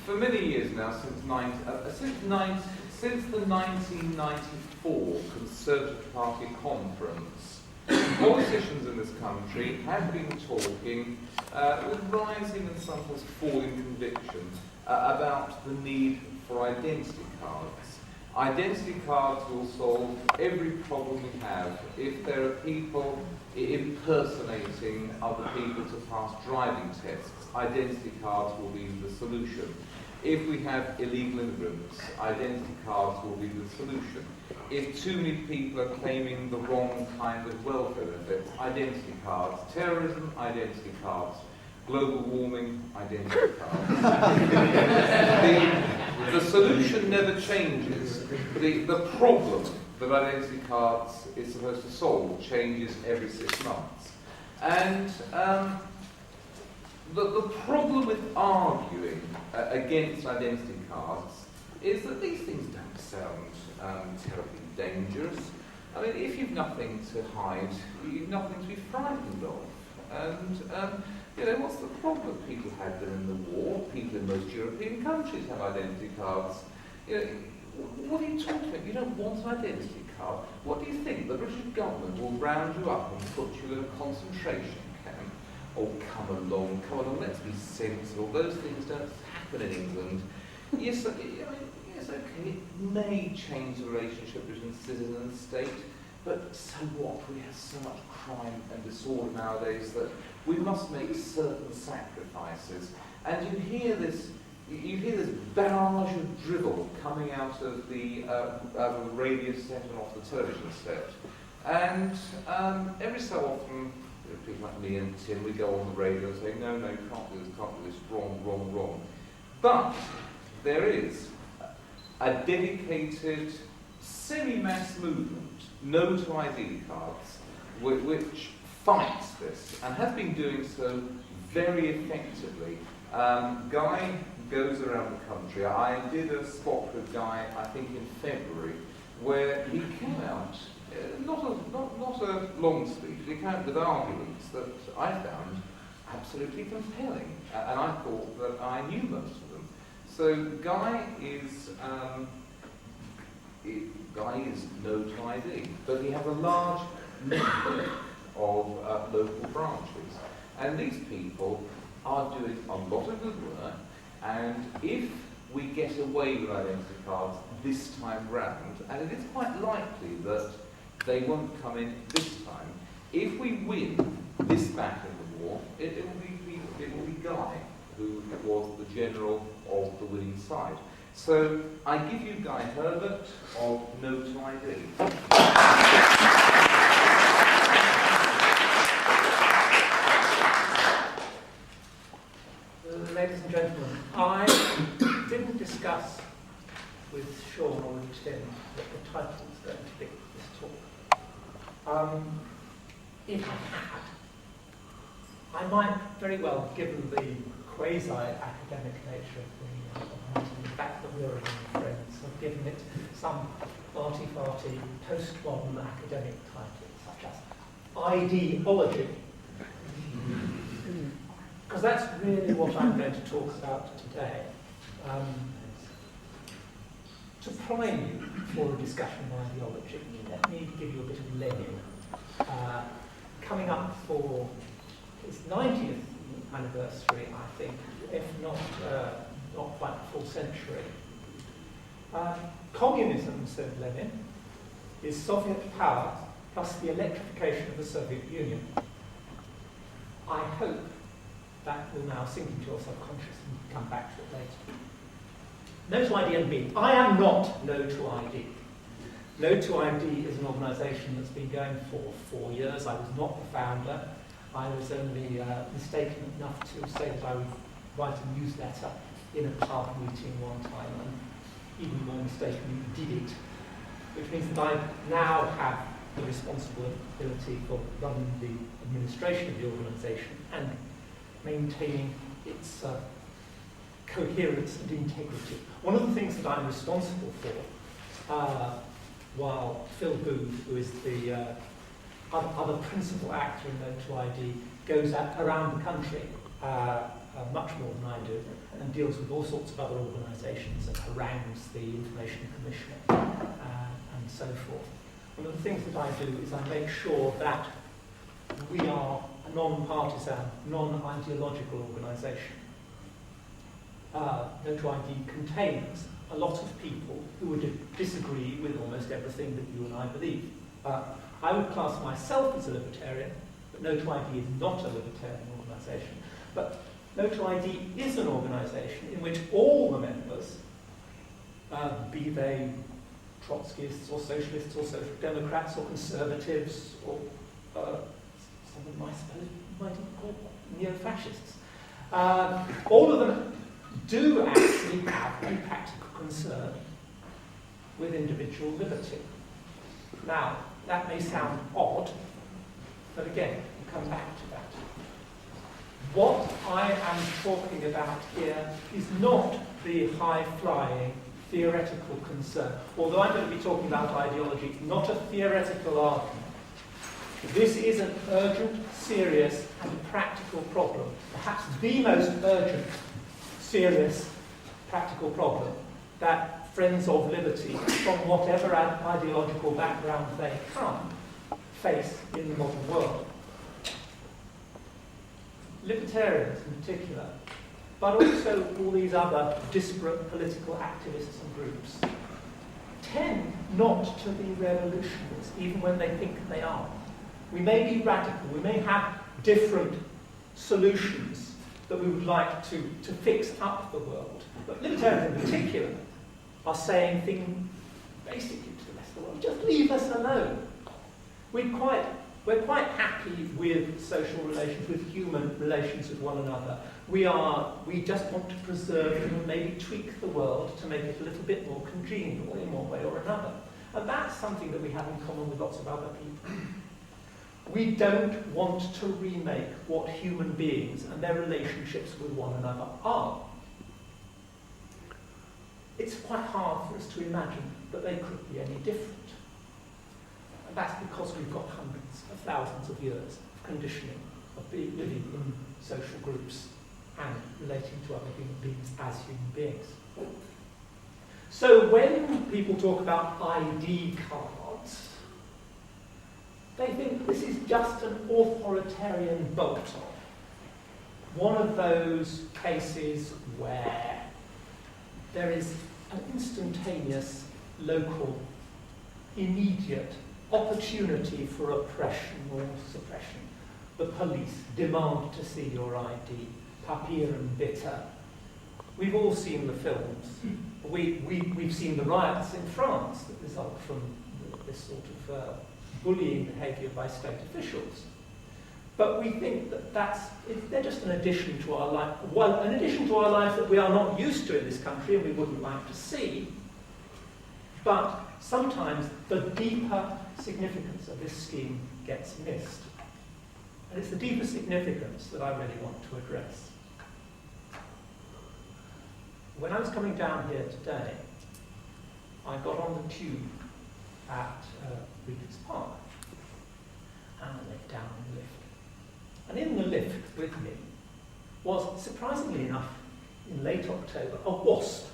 for many years now, since the 1994 Conservative Party conference, politicians in this country have been talking with rising and sometimes falling conviction about the need for identity cards. Identity cards will solve every problem we have. If there are people impersonating other people to pass driving tests, identity cards will be the solution. If we have illegal immigrants, identity cards will be the solution. If too many people are claiming the wrong kind of welfare benefits, identity cards. Terrorism, identity cards. Global warming, identity cards. the solution never changes. The problem that identity cards is supposed to solve changes every 6 months. And the problem with arguing against identity cards is that these things don't sound terribly dangerous. I mean, if you've nothing to hide, you've nothing to be frightened of. And what's the problem? People had them in the war. People in most European countries have identity cards. What are you talking about? You don't want an identity card. What do you think? The British government will round you up and put you in a concentration camp? Oh, come along, let's be sensible. Those things don't happen in England. Yes, okay, it may change the relationship between citizen and state, but so what? We have so much crime and disorder nowadays that we must make certain sacrifices. And you hear this barrage of drivel coming out of the radio set and off the television set. And every so often, people like me and Tim, we go on the radio and say, no, you can't do this, wrong. But there is a dedicated semi-mass movement, no to ID cards, which fights this and has been doing so very effectively. Guy goes around the country. I did a spot with Guy, I think in February, where he came out, not a long speech, he came out with arguments that I found absolutely compelling, and I thought that I knew most of them. So Guy is no to ID, but he has a large network of local branches, and these people are doing a lot of good work. And if we get away with identity cards this time round, and it is quite likely that they won't come in this time, if we win this battle of the war, it will be Guy who was the general of the winning side. So I give you Guy Herbert of No to ID. Ladies and gentlemen, I didn't discuss with Sean or with Tim what the title was going to be this talk. If I had, I might very well, given the quasi-academic nature of the fact that we're friends, have given it some arty-farty postmodern academic title, such as ideology. Because that's really what I'm going to talk about today. To prime you for a discussion of ideology, let me give you a bit of Lenin. Coming up for his 90th anniversary, I think, if not quite a full century. Communism, said Lenin, is Soviet power plus the electrification of the Soviet Union. I hope that will now sink into your subconscious and come back to it later. No to ID and B. I am not No to ID. No to ID is an organisation that's been going for 4 years. I was not the founder. I was only mistaken enough to say that I would write a newsletter in a pub meeting one time, and even more mistakenly did it, which means that I now have the responsibility for running the administration of the organisation and maintaining its coherence and integrity. One of the things that I'm responsible for, while Phil Booth, who is the other principal actor in No to ID, goes around the country much more than I do, and deals with all sorts of other organisations and harangues the Information Commissioner and so forth. One of the things that I do is I make sure that we are a non-partisan, non-ideological organisation. No to ID contains a lot of people who would disagree with almost everything that you and I believe. I would class myself as a libertarian, but No to ID is not a libertarian organisation. But No to ID is an organisation in which all the members, be they Trotskyists or Socialists or Social Democrats or Conservatives or some of them I suppose might even call neo-fascists, all of them do actually have a practical concern with individual liberty. Now, that may sound odd, but again, we'll come back to that. What I am talking about here is not the high-flying theoretical concern. Although I'm going to be talking about ideology, not a theoretical argument. This is an urgent, serious, and practical problem. Perhaps the most urgent, serious, practical problem that friends of liberty, from whatever ideological background they come, face in the modern world. Libertarians in particular, but also all these other disparate political activists and groups, tend not to be revolutionaries, even when they think they are. We may be radical, we may have different solutions that we would like to fix up the world, but libertarians in particular are saying things basically to the rest of the world, just leave us alone. We're quite happy with social relations, with human relations with one another. We just want to preserve and maybe tweak the world to make it a little bit more congenial in one way or another. And that's something that we have in common with lots of other people. We don't want to remake what human beings and their relationships with one another are. It's quite hard for us to imagine that they could be any different. And that's because we've got hundreds of thousands of years of conditioning, of living in social groups and relating to other human beings as human beings. So when people talk about ID cards, they think this is just an authoritarian bolt-on. One of those cases where there is an instantaneous, local, immediate opportunity for oppression or suppression. The police demand to see your ID, papier and bitter. We've all seen the films. We've seen the riots in France that result from this sort of bullying behaviour by state officials. But we think that they're just an addition to our life. Well, an addition to our life that we are not used to in this country and we wouldn't like to see. But sometimes the deeper significance of this scheme gets missed. And it's the deeper significance that I really want to address. When I was coming down here today, I got on the tube at Regent's Park and I went down in the lift. And in the lift with me was, surprisingly enough, in late October, a wasp.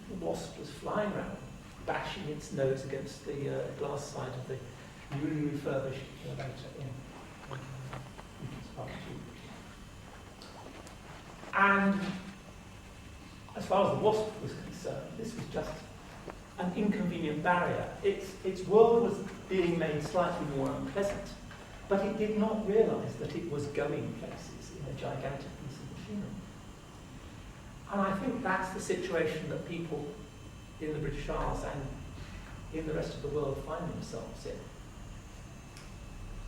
The wasp was flying around, bashing its nose against the glass side of the newly refurbished elevator in Regent's Park Tube. And as far as the wasp was concerned, this was just an inconvenient barrier. Its world was being made slightly more unpleasant, but it did not realise that it was going places in a gigantic piece of machinery. And I think that's the situation that people in the British Isles and in the rest of the world find themselves in.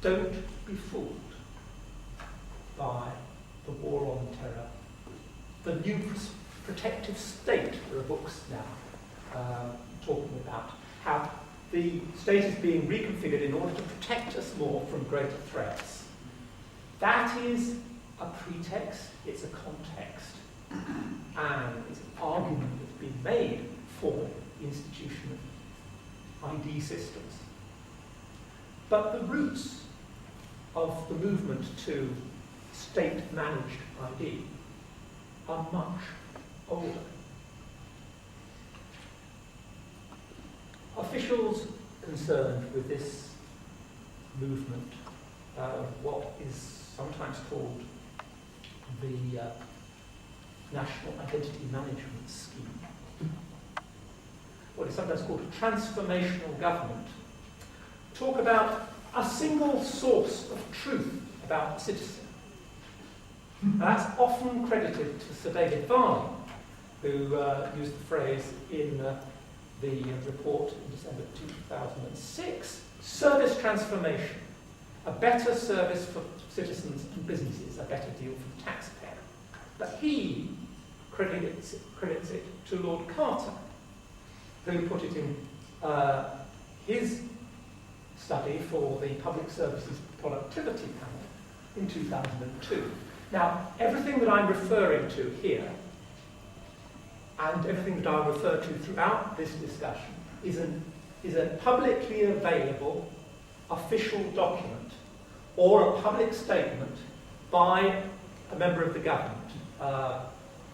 Don't be fooled by the war on terror. The new protective state, there are books now talking about how the state is being reconfigured in order to protect us more from greater threats. That is a pretext, it's a context, and it's an argument that's been made for the institution of ID systems. But the roots of the movement to state-managed ID are much older. Officials concerned with this movement, what is sometimes called the National Identity Management Scheme, what is sometimes called a transformational government, talk about a single source of truth about the citizen. And that's often credited to Sir David Varney, who used the phrase in the report in December 2006, service transformation, a better service for citizens and businesses, a better deal for the taxpayer. But he credits it to Lord Carter, who put it in his study for the Public Services Productivity Panel in 2002. Now, everything that I'm referring to here, and everything that I'll refer to throughout this discussion, is a publicly available official document or a public statement by a member of the government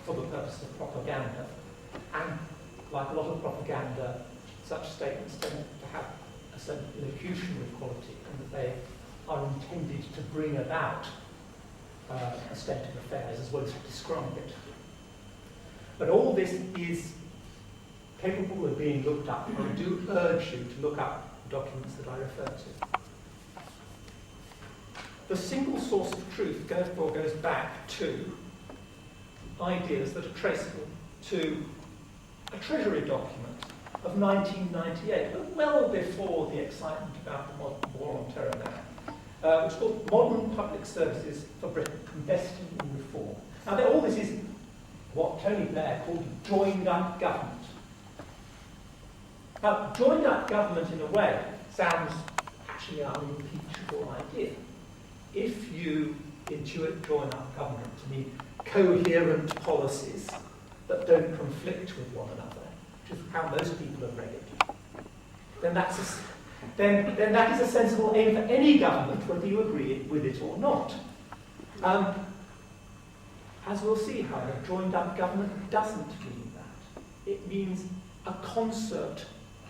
for the purpose of propaganda. And like a lot of propaganda, such statements tend to have a certain elocutionary quality, and that they are intended to bring about a state of affairs as well as to describe it. But all this is capable of being looked up, and I do urge you to look up the documents that I refer to. The single source of truth therefore goes back to ideas that are traceable to a Treasury document of 1998, but well before the excitement about the War on Terror now, which is called Modern Public Services for Britain, Investing in Reform. Now, all this is what Tony Blair called joined-up government. Now, joined-up government, in a way, sounds actually an unimpeachable idea. If you intuit joined-up government to mean coherent policies that don't conflict with one another, which is how most people have read it, then that is a sensible aim for any government, whether you agree with it or not. As we'll see, however, joined-up government doesn't mean that. It means a concert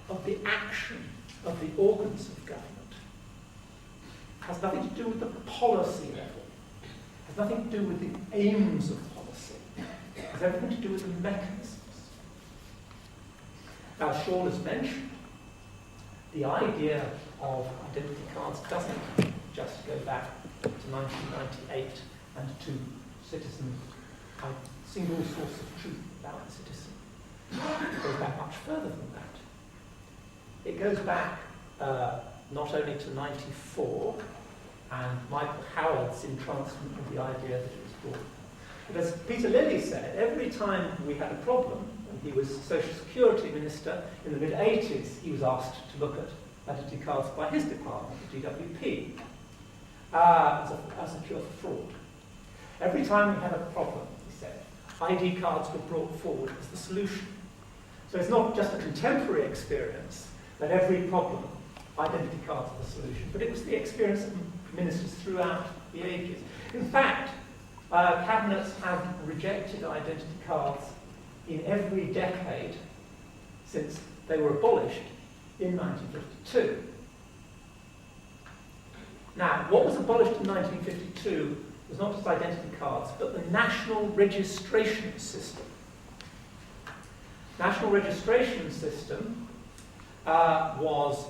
of the action of the organs of government. It has nothing to do with the policy level. It has nothing to do with the aims of policy. It has everything to do with the mechanisms. Now, Sean has mentioned, the idea of identity cards doesn't just go back to 1998 and to citizen, a single source of truth about the citizen. It goes back much further than that. It goes back not only to 94 and Michael Howard's entrancement of the idea that it was brought. But as Peter Lilly said, every time we had a problem, when he was Social Security Minister in the mid-80s, he was asked to look at identity cards by his department, the DWP, as a cure for fraud. Every time we had a problem, he said, ID cards were brought forward as the solution. So it's not just a contemporary experience that every problem, identity cards are the solution, but it was the experience of ministers throughout the ages. In fact, cabinets have rejected identity cards in every decade since they were abolished in 1952. Now, what was abolished in 1952 was not just identity cards, but the National Registration System. National Registration System was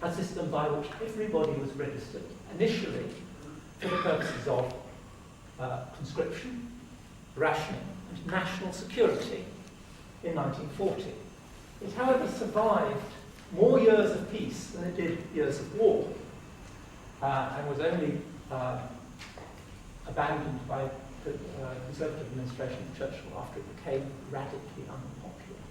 a system by which everybody was registered initially for the purposes of conscription, rationing, and national security in 1940. It, however, survived more years of peace than it did years of war, and was only abandoned by the Conservative administration of Churchill after it became radically unpopular.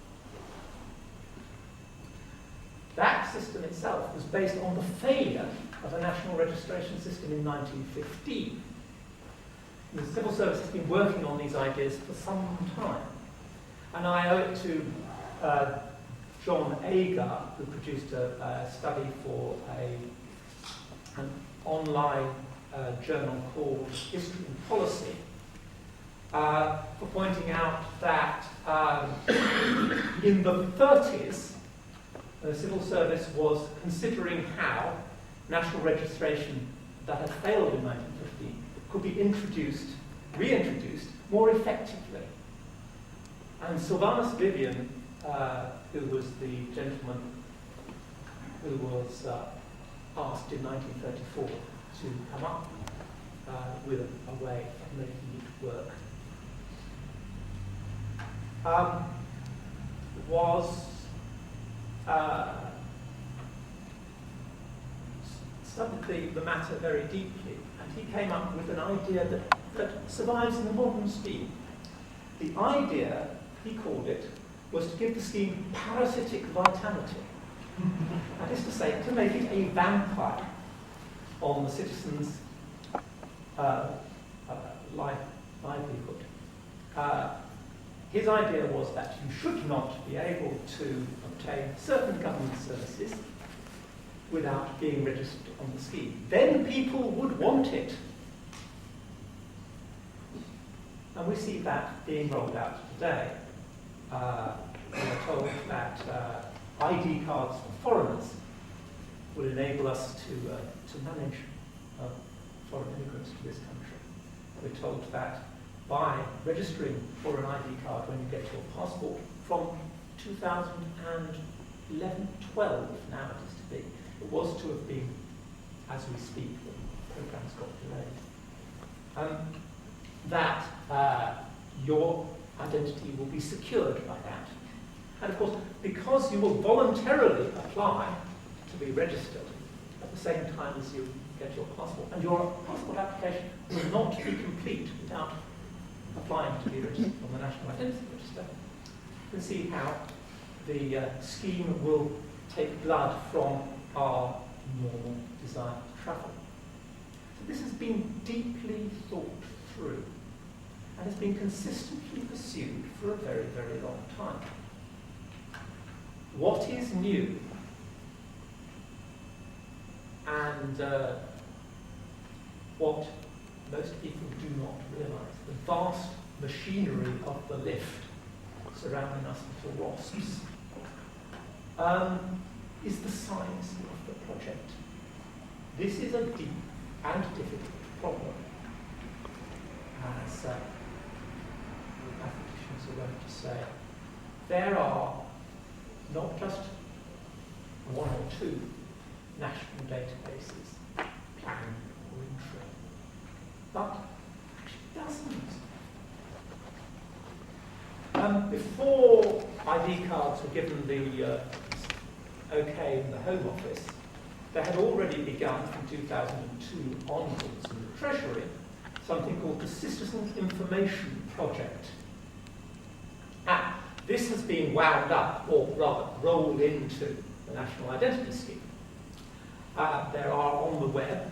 That system itself was based on the failure of a national registration system in 1915. And the civil service has been working on these ideas for some time. And I owe it to John Agar, who produced a study for an online journal called History and Policy, for pointing out that in the 30s, the civil service was considering how national registration that had failed in 1915 could be reintroduced more effectively. And Sylvanus Vivian, who was the gentleman who was asked in 1934 to come up with a way of making it work, studied the matter very deeply, and he came up with an idea that survives in the modern scheme. The idea, he called it, was to give the scheme parasitic vitality. That is to say, to make it a vampire on the citizens' livelihood. His idea was that you should not be able to obtain certain government services without being registered on the scheme. Then people would want it. And we see that being rolled out today. We are told that ID cards for foreigners will enable us to manage foreign immigrants to this country. We're told that by registering for an ID card when you get your passport from 2011, 12 now it is to be. It was to have been, as we speak, the program's got delayed. That your identity will be secured by that. And of course, because you will voluntarily apply to be registered at the same time as you get your passport, and your passport application will not be complete without applying to be registered on the National Identity Register, you can see how the scheme will take blood from our normal desire to travel. So this has been deeply thought through and has been consistently pursued for a very, very long time. What is new and what most people do not realise, the vast machinery of the lift surrounding us little wasps, is the size of the project. This is a deep and difficult problem, as mathematicians are going to say. There are not just one or two national databases, plan or intro, but actually dozens. Before ID cards were given the OK in the Home Office, there had already begun from 2002 onwards in the Treasury something called the Citizen Information Project. This has been wound up, or rather rolled into the National Identity Scheme. There are on the web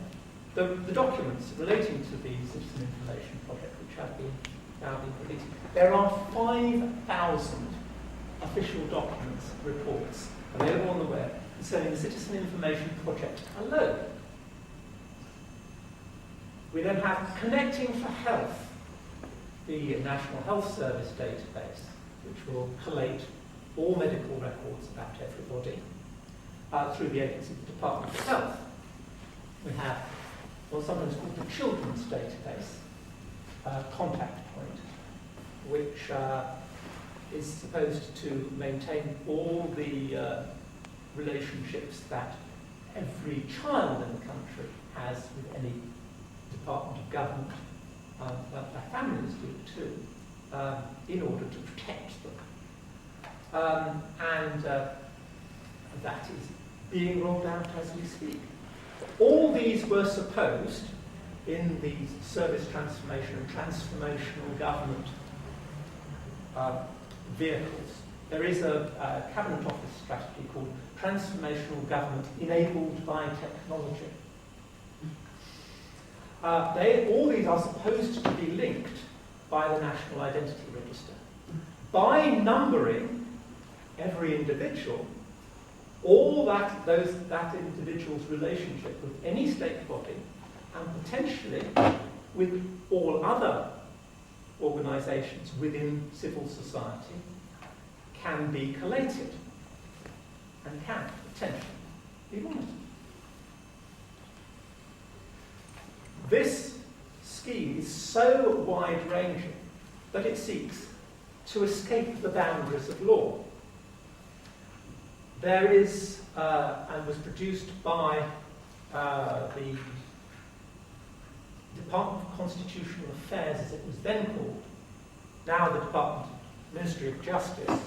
the documents relating to the Citizen Information Project, which have now been released. There are 5,000 official documents, reports, available on the web concerning the Citizen Information Project alone. We then have Connecting for Health, the National Health Service database, which will collate all medical records about everybody through the agency of the Department of Health. We have what's sometimes called the Children's Database, Contact Point, which is supposed to maintain all the relationships that every child in the country has with any department of government, that their families do too, in order to protect them. And that is being rolled out as we speak. All these were supposed, in these service transformation and transformational government vehicles, there is a Cabinet Office strategy called Transformational Government Enabled by Technology. All these are supposed to be linked by the National Identity Register. By numbering every individual, all that individual's relationship with any state body and potentially with all other organisations within civil society can be collated and can potentially be monitored. This scheme is so wide-ranging that it seeks to escape the boundaries of law. There is, and was produced by the Department of Constitutional Affairs, as it was then called, now the Ministry of Justice,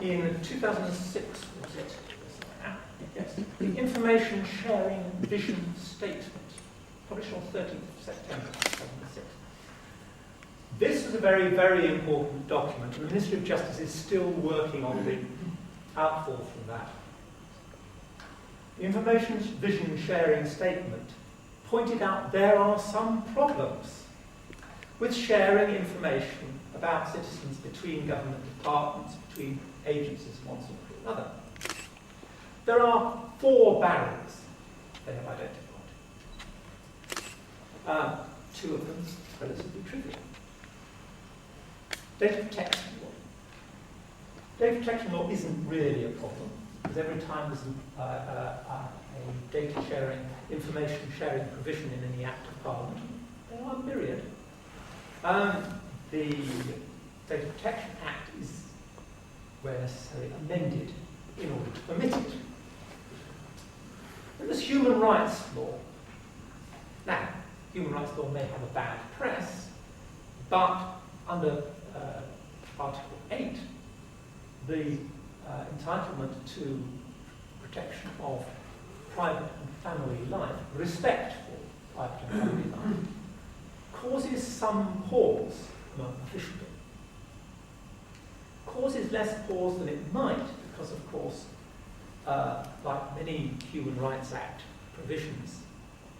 in 2006, was it? Yes, the Information Sharing Vision Statement, published on 13th of September 2006. This was a very, very important document, and the Ministry of Justice is still working on the outfall from that. The Information Vision Sharing Statement pointed out there are some problems with sharing information about citizens between government departments, between agencies one sort or another. There are 4 barriers they have identified. 2 of them relatively trivial. Data protection law. Data protection law isn't really a problem, because every time there's a data sharing, information sharing provision in any act of Parliament, there are a myriad. The Data Protection Act is, where necessary, amended in order to permit it. And there's human rights law. Now, human rights law may have a bad press, but under Article 8, the entitlement to protection of private and family life, respect for private and family life, causes some pause among officialdom. Causes less pause than it might, because of course, like many Human Rights Act provisions,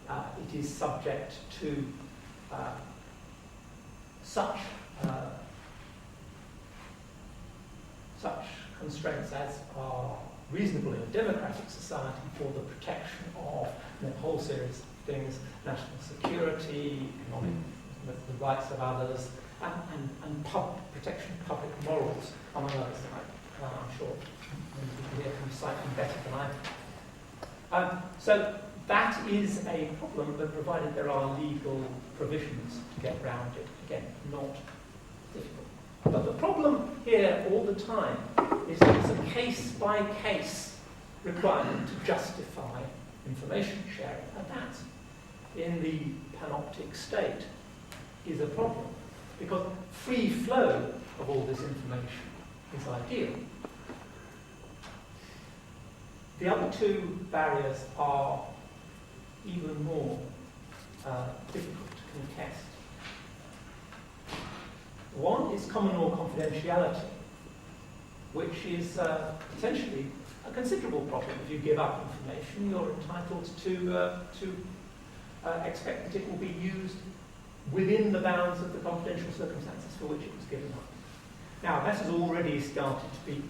it is subject to such constraints as are reasonable in a democratic society for the protection of a whole series of things: national security, economic, the rights of others, and protection of public morals, among others. I'm sure people here can cite them better than I can. So that is a problem, but provided there are legal provisions to get around it, again, not difficult. But the problem here all the time is that it's a case-by-case requirement to justify information sharing, and that, in the panoptic state, is a problem, because free flow of all this information is ideal. The other 2 barriers are even more difficult to contest. One is common law confidentiality, which is potentially a considerable problem. If you give up information, you're entitled to expect that it will be used within the bounds of the confidential circumstances for which it was given up. Now, that has already started to be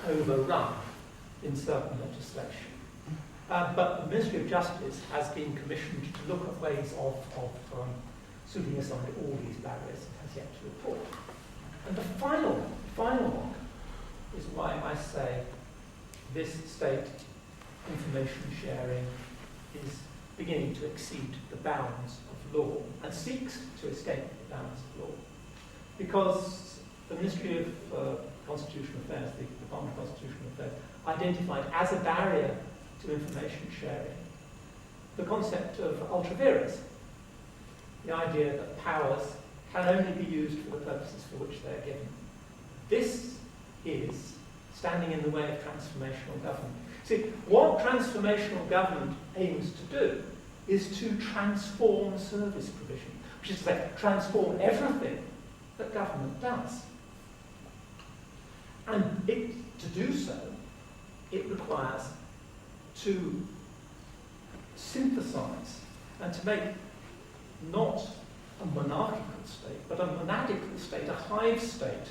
overrun in certain legislation. But the Ministry of Justice has been commissioned to look at ways of setting aside all these barriers and has yet to report. And the final one is why I say this state information sharing is beginning to exceed the bounds of law and seeks to escape the bounds of law. Because the Ministry of Constitutional Affairs, the Department of Constitutional Affairs, identified as a barrier to information sharing the concept of ultra vires, the idea that powers can only be used for the purposes for which they are given. This is standing in the way of transformational government. See, what transformational government aims to do is to transform service provision, which is to say, transform everything that government does. And to do so, it requires to synthesize and to make not a monarchical state, but a monadical state, a hive state,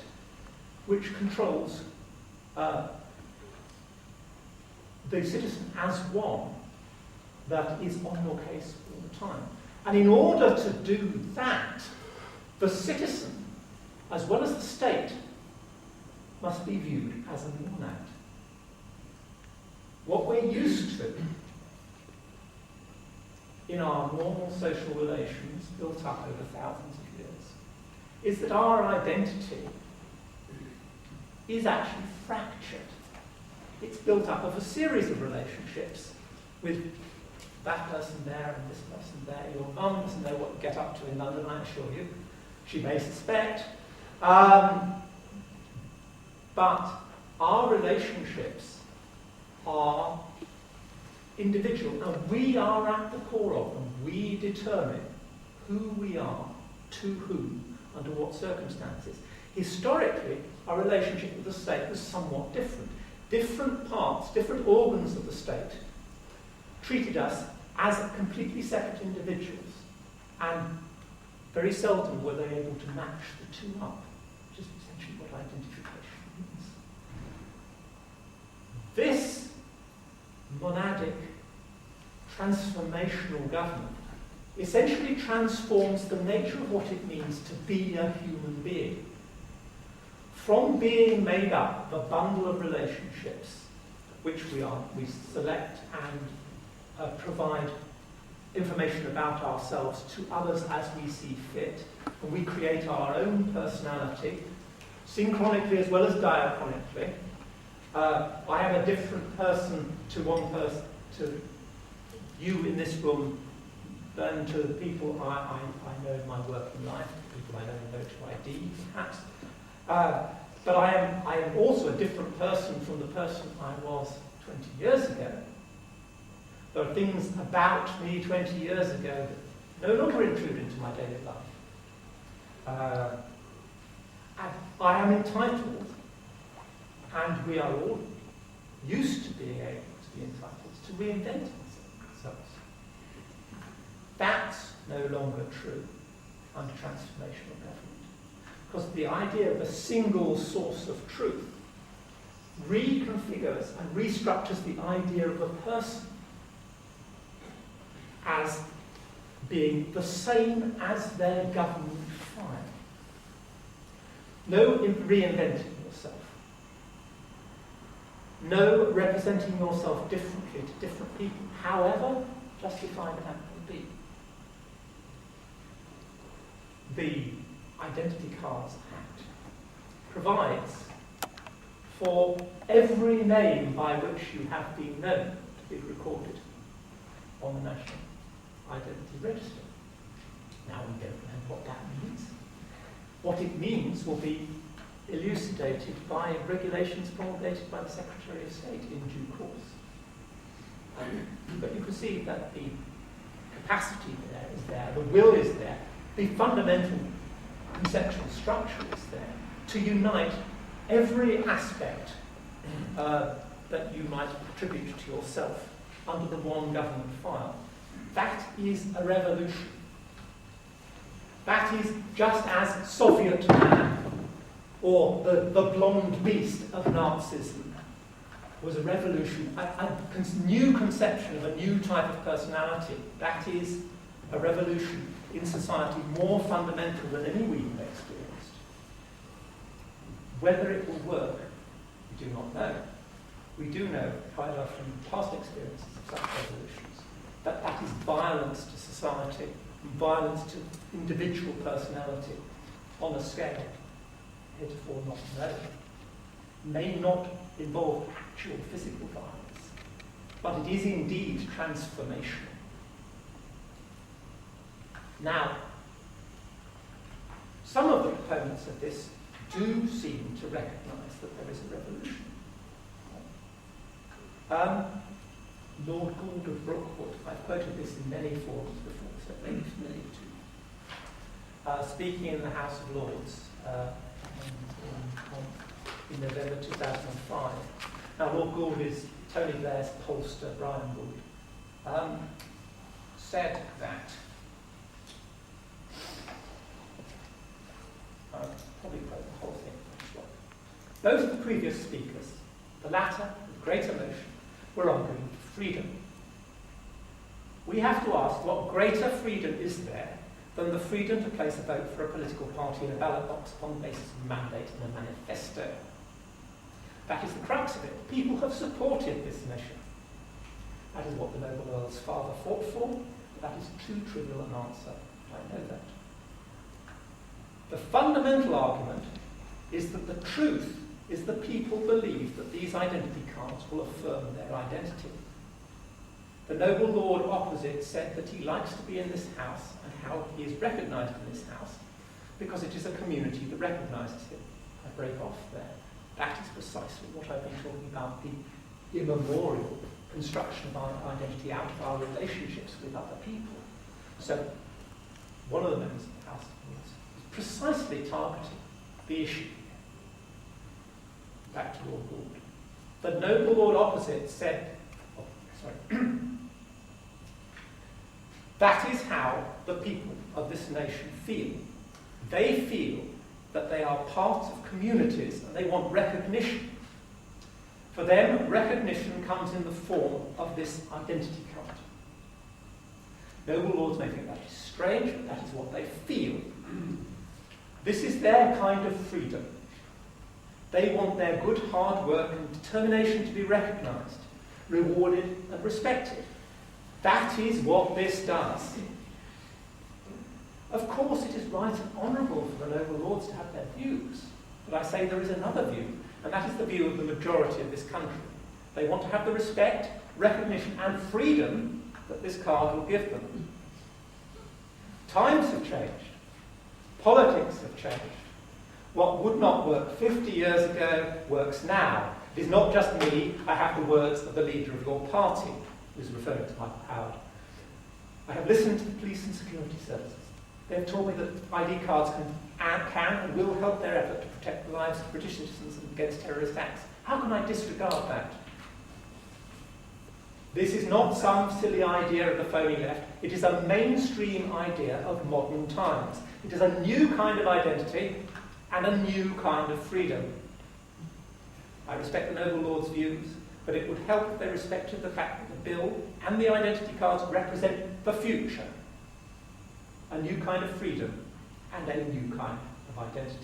which controls the citizen as one, that is on your case all the time. And in order to do that, the citizen, as well as the state, must be viewed as a monad. What we're used to in our normal social relations, built up over thousands of years, is that our identity is actually fractured. It's built up of a series of relationships with that person there and this person there. Your mum doesn't know what you get up to in London, I assure you. She may suspect. But our relationships are individual, and we are at the core of them. We determine who we are, to whom, under what circumstances. Historically, our relationship with the state was somewhat different. Different parts, different organs of the state treated us as completely separate individuals, and very seldom were they able to match the two up, which is essentially what identification means. This monadic transformational government essentially transforms the nature of what it means to be a human being. From being made up of a bundle of relationships, which we select and provide information about ourselves to others as we see fit, and we create our own personality, synchronically as well as diachronically. I am a different person to one person, to you in this room, than to the people I know in my working life, people I know in voter ID, perhaps. But I am also a different person from the person I was 20 years ago. There are things about me 20 years ago that no longer intrude into my daily life. And I am entitled, and we are all used to being able to be entitled, to reinvent ourselves. That's no longer true under transformational government. Because the idea of a single source of truth reconfigures and restructures the idea of a person as being the same as their government file. No reinventing yourself. No representing yourself differently to different people, however justified that may be. The Identity Cards Act provides for every name by which you have been known to be recorded on the National Identity Register. Now we don't know what that means. What it means will be elucidated by regulations promulgated by the Secretary of State in due course. But you can see that the capacity there is there, the will is there, the fundamental conceptual structure is there to unite every aspect that you might attribute to yourself under the one government file. That is a revolution. That is just as Soviet man or the blonde beast of Nazism was a revolution, a new conception of a new type of personality. That is a revolution in society more fundamental than any we have experienced. Whether it will work, we do not know. We do know, however, from past experiences of such revolutions, that that is violence to society, and violence to individual personality on a scale heretofore not known. May not involve actual physical violence, but it is indeed transformational. Now, some of the proponents of this do seem to recognise that there is a revolution. Lord Gould of Brookwood, I've quoted this in many forums before, so it may be familiar to you. Speaking in the House of Lords in November 2005. Now, Lord Gould is Tony Blair's pollster, Brian Gould, said that, I'll probably quote the whole thing. Both of the previous speakers, the latter with great emotion, were arguing for freedom. We have to ask what greater freedom is there than the freedom to place a vote for a political party in a ballot box upon the basis of a mandate and a manifesto. That is the crux of it. People have supported this measure. That is what the noble Earl's father fought for, but that is too trivial an answer. I know that. The fundamental argument is that the truth is that people believe that these identity cards will affirm their identity. The noble lord opposite said that he likes to be in this house and how he is recognised in this house because it is a community that recognises him. I break off there. That is precisely what I've been talking about, the immemorial construction of our identity out of our relationships with other people. So, one of the members of the House of Lords is precisely targeting the issue. Back to Lord Gould. The noble lord opposite said, that is how the people of this nation feel. They feel that they are part of communities and they want recognition. For them, recognition comes in the form of this identity card. Noble lords may think that is strange, but that is what they feel. This is their kind of freedom. They want their good hard work and determination to be recognised, rewarded and respected. That is what this does. Of course, it is right and honourable for the noble lords to have their views, but I say there is another view, and that is the view of the majority of this country. They want to have the respect, recognition and freedom that this card will give them. Times have changed. Politics have changed. What would not work 50 years ago works now. It is not just me. I have the words of the leader of your party, who is referring to Michael Howard. I have listened to the police and security services. They have told me that ID cards can and will help their effort to protect the lives of British citizens against terrorist acts. How can I disregard that? This is not some silly idea of the phony left. It is a mainstream idea of modern times. It is a new kind of identity and a new kind of freedom. I respect the noble lord's views, but it would help if they respected the fact that the bill and the identity cards represent the future. A new kind of freedom and a new kind of identity.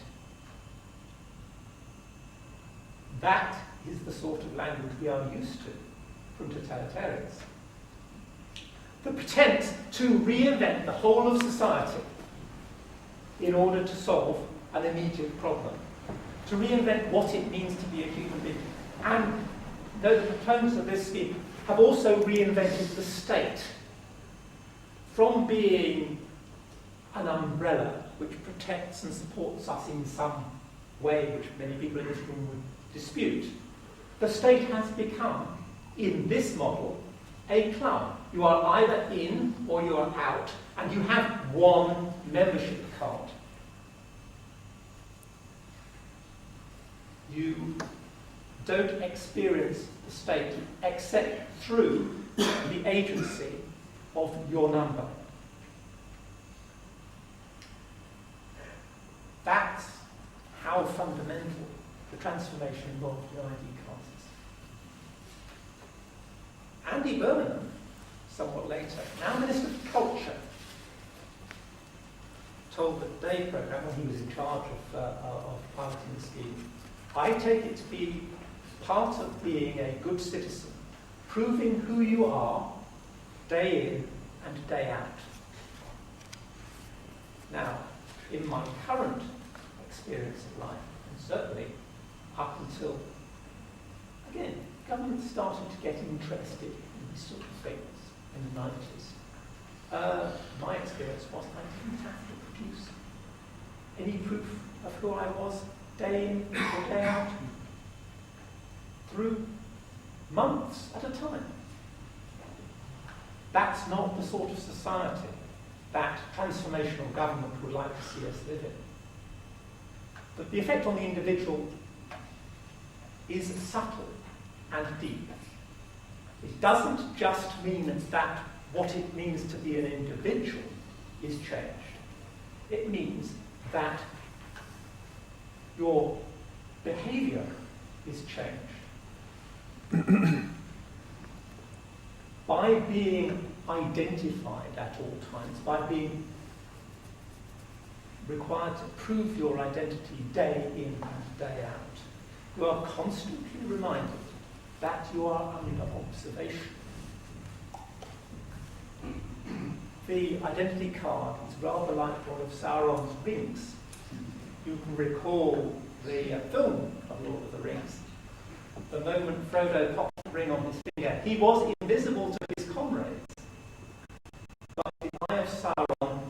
That is the sort of language we are used to from totalitarians. The pretense to reinvent the whole of society in order to solve an immediate problem, to reinvent what it means to be a human being. And the proponents of this scheme have also reinvented the state from being an umbrella which protects and supports us in some way, which many people in this room would dispute. The state has become, in this model, a club. You are either in or you are out, and you have one membership card. You don't experience the state except through the agency of your number. That's how fundamental the transformation involved in ID cards is. Andy Birmingham, somewhat later, now Minister for Culture, told the Day programme when he was in charge of piloting the scheme, I take it to be part of being a good citizen, proving who you are day in and day out. Now, in my current experience of life, and certainly up until, again, government started to get interested in these sort of things in the 90s. My experience was I didn't have to produce any proof of who I was day in or day out through months at a time. That's not the sort of society that transformational government would like to see us live in. But the effect on the individual is subtle and deep. It doesn't just mean that what it means to be an individual is changed. It means that your behaviour is changed. By being identified at all times by being required to prove your identity day in and day out. You are constantly reminded that you are under observation. The identity card is rather like one of Sauron's rings. You can recall the film of Lord of the Rings. The moment Frodo popped the ring on his finger, he was invisible to his comrades. But the eye of Sauron,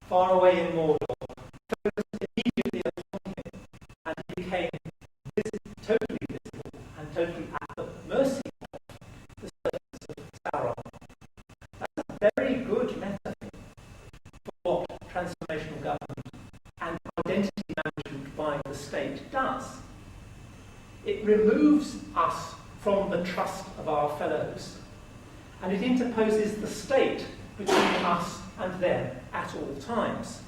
far away in Mordor, focused immediately upon him, and he became totally visible and totally at the mercy of the servants of Sauron. That's a very good metaphor for what transformational government and identity management by the state does. It removes us from the trust of our fellows, and it interposes the state between us and them at all times.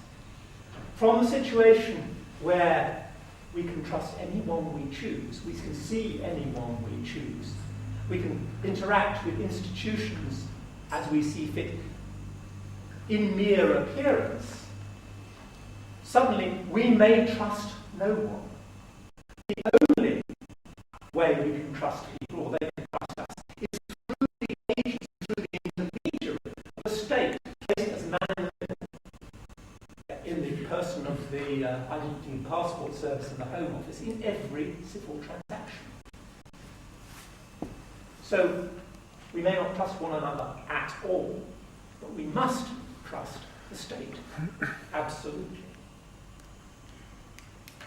From a situation where we can trust anyone we choose, we can see anyone we choose, we can interact with institutions as we see fit in mere appearance, suddenly we may trust no one. The only way we can trust people, or they can trust us, is through the agency, through the intermediary of the state, placed as man in the person of the Identity and Passport Service and the Home Office in every civil transaction. So we may not trust one another at all, but we must trust the state absolutely.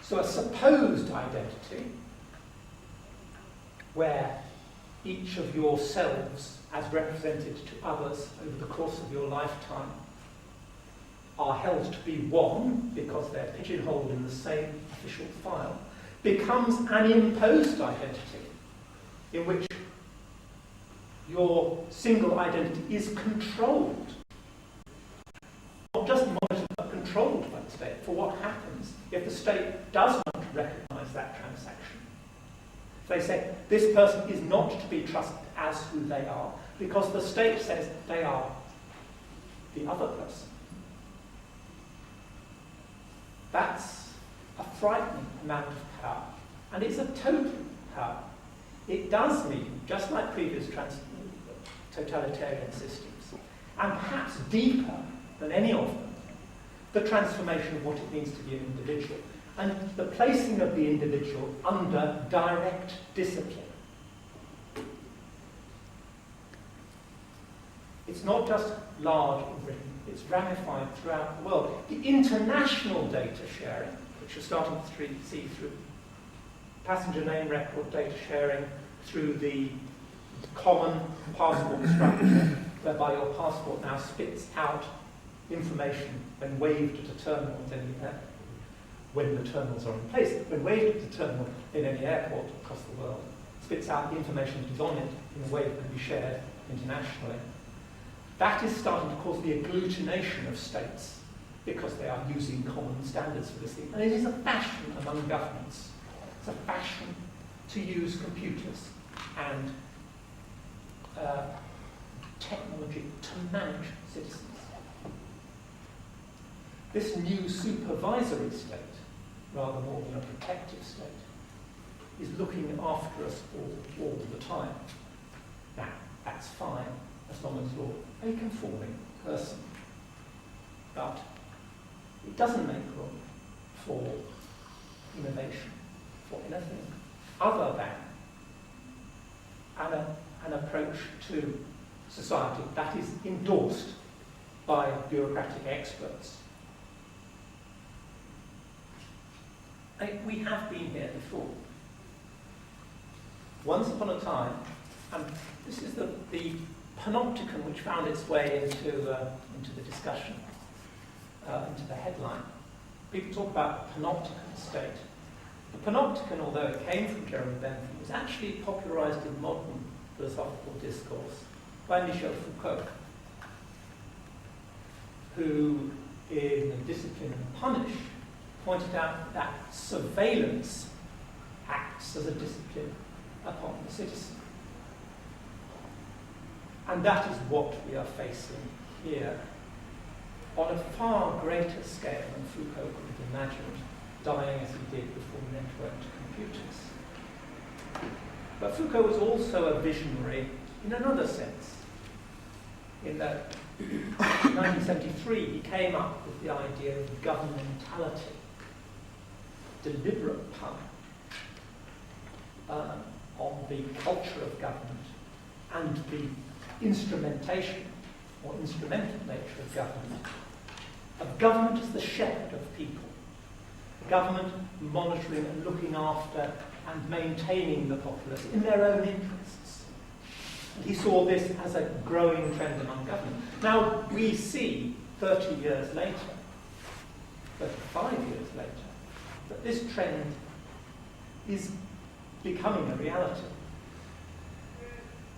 So a supposed identity, where each of yourselves, as represented to others over the course of your lifetime, are held to be one because they're pigeonholed in the same official file, becomes an imposed identity in which your single identity is controlled. Not just monitored, but controlled by the state for what happens if the state does not recognise that transaction. They say, this person is not to be trusted as who they are, because the state says they are the other person. That's a frightening amount of power, and it's a total power. It does mean, just like previous totalitarian systems, and perhaps deeper than any of them, the transformation of what it means to be an individual, and the placing of the individual under direct discipline. It's not just large in Britain, it's ramified throughout the world. The international data sharing, which you're starting to see through passenger name record data sharing, through the common passport structure, whereby your passport now spits out information when waved at a terminal in any airport, when the terminals are in place, when waved at a terminal in any airport across the world, spits out the information that is on it in a way that can be shared internationally. That is starting to cause the agglutination of states because they are using common standards for this thing. And it is a fashion among governments. It's a fashion to use computers and technology to manage citizens. This new supervisory state, rather more than a protective state, is looking after us all the time. Now, that's fine, as long as you're a conforming person. But it doesn't make room for innovation, for anything other than an approach to society that is endorsed by bureaucratic experts. We have been here before. Once upon a time, and this is the Panopticon which found its way into the discussion, into the headline. People talk about the Panopticon state. The Panopticon, although it came from Jeremy Bentham, was actually popularised in modern philosophical discourse by Michel Foucault, who, in The Discipline and Punish, pointed out that surveillance acts as a discipline upon the citizen. And that is what we are facing here on a far greater scale than Foucault could have imagined, dying as he did before networked computers. But Foucault was also a visionary in another sense, in that in 1973 he came up with the idea of governmentality, deliberate pun on the culture of government and the instrumentation or instrumental nature of government as the shepherd of people, government monitoring and looking after and maintaining the populace in their own interests. And he saw this as a growing trend among government. Now we see 30 years later, 35 years later, that this trend is becoming a reality.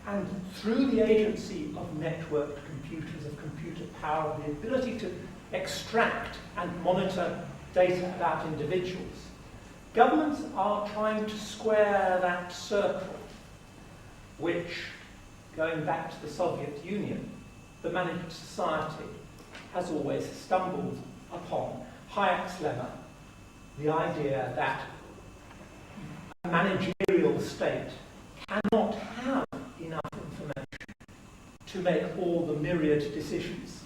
And through the agency of networked computers, of computer power, the ability to extract and monitor data about individuals, governments are trying to square that circle, which, going back to the Soviet Union, the managed society has always stumbled upon. Hayek's lemma, the idea that a managerial state cannot have enough information to make all the myriad decisions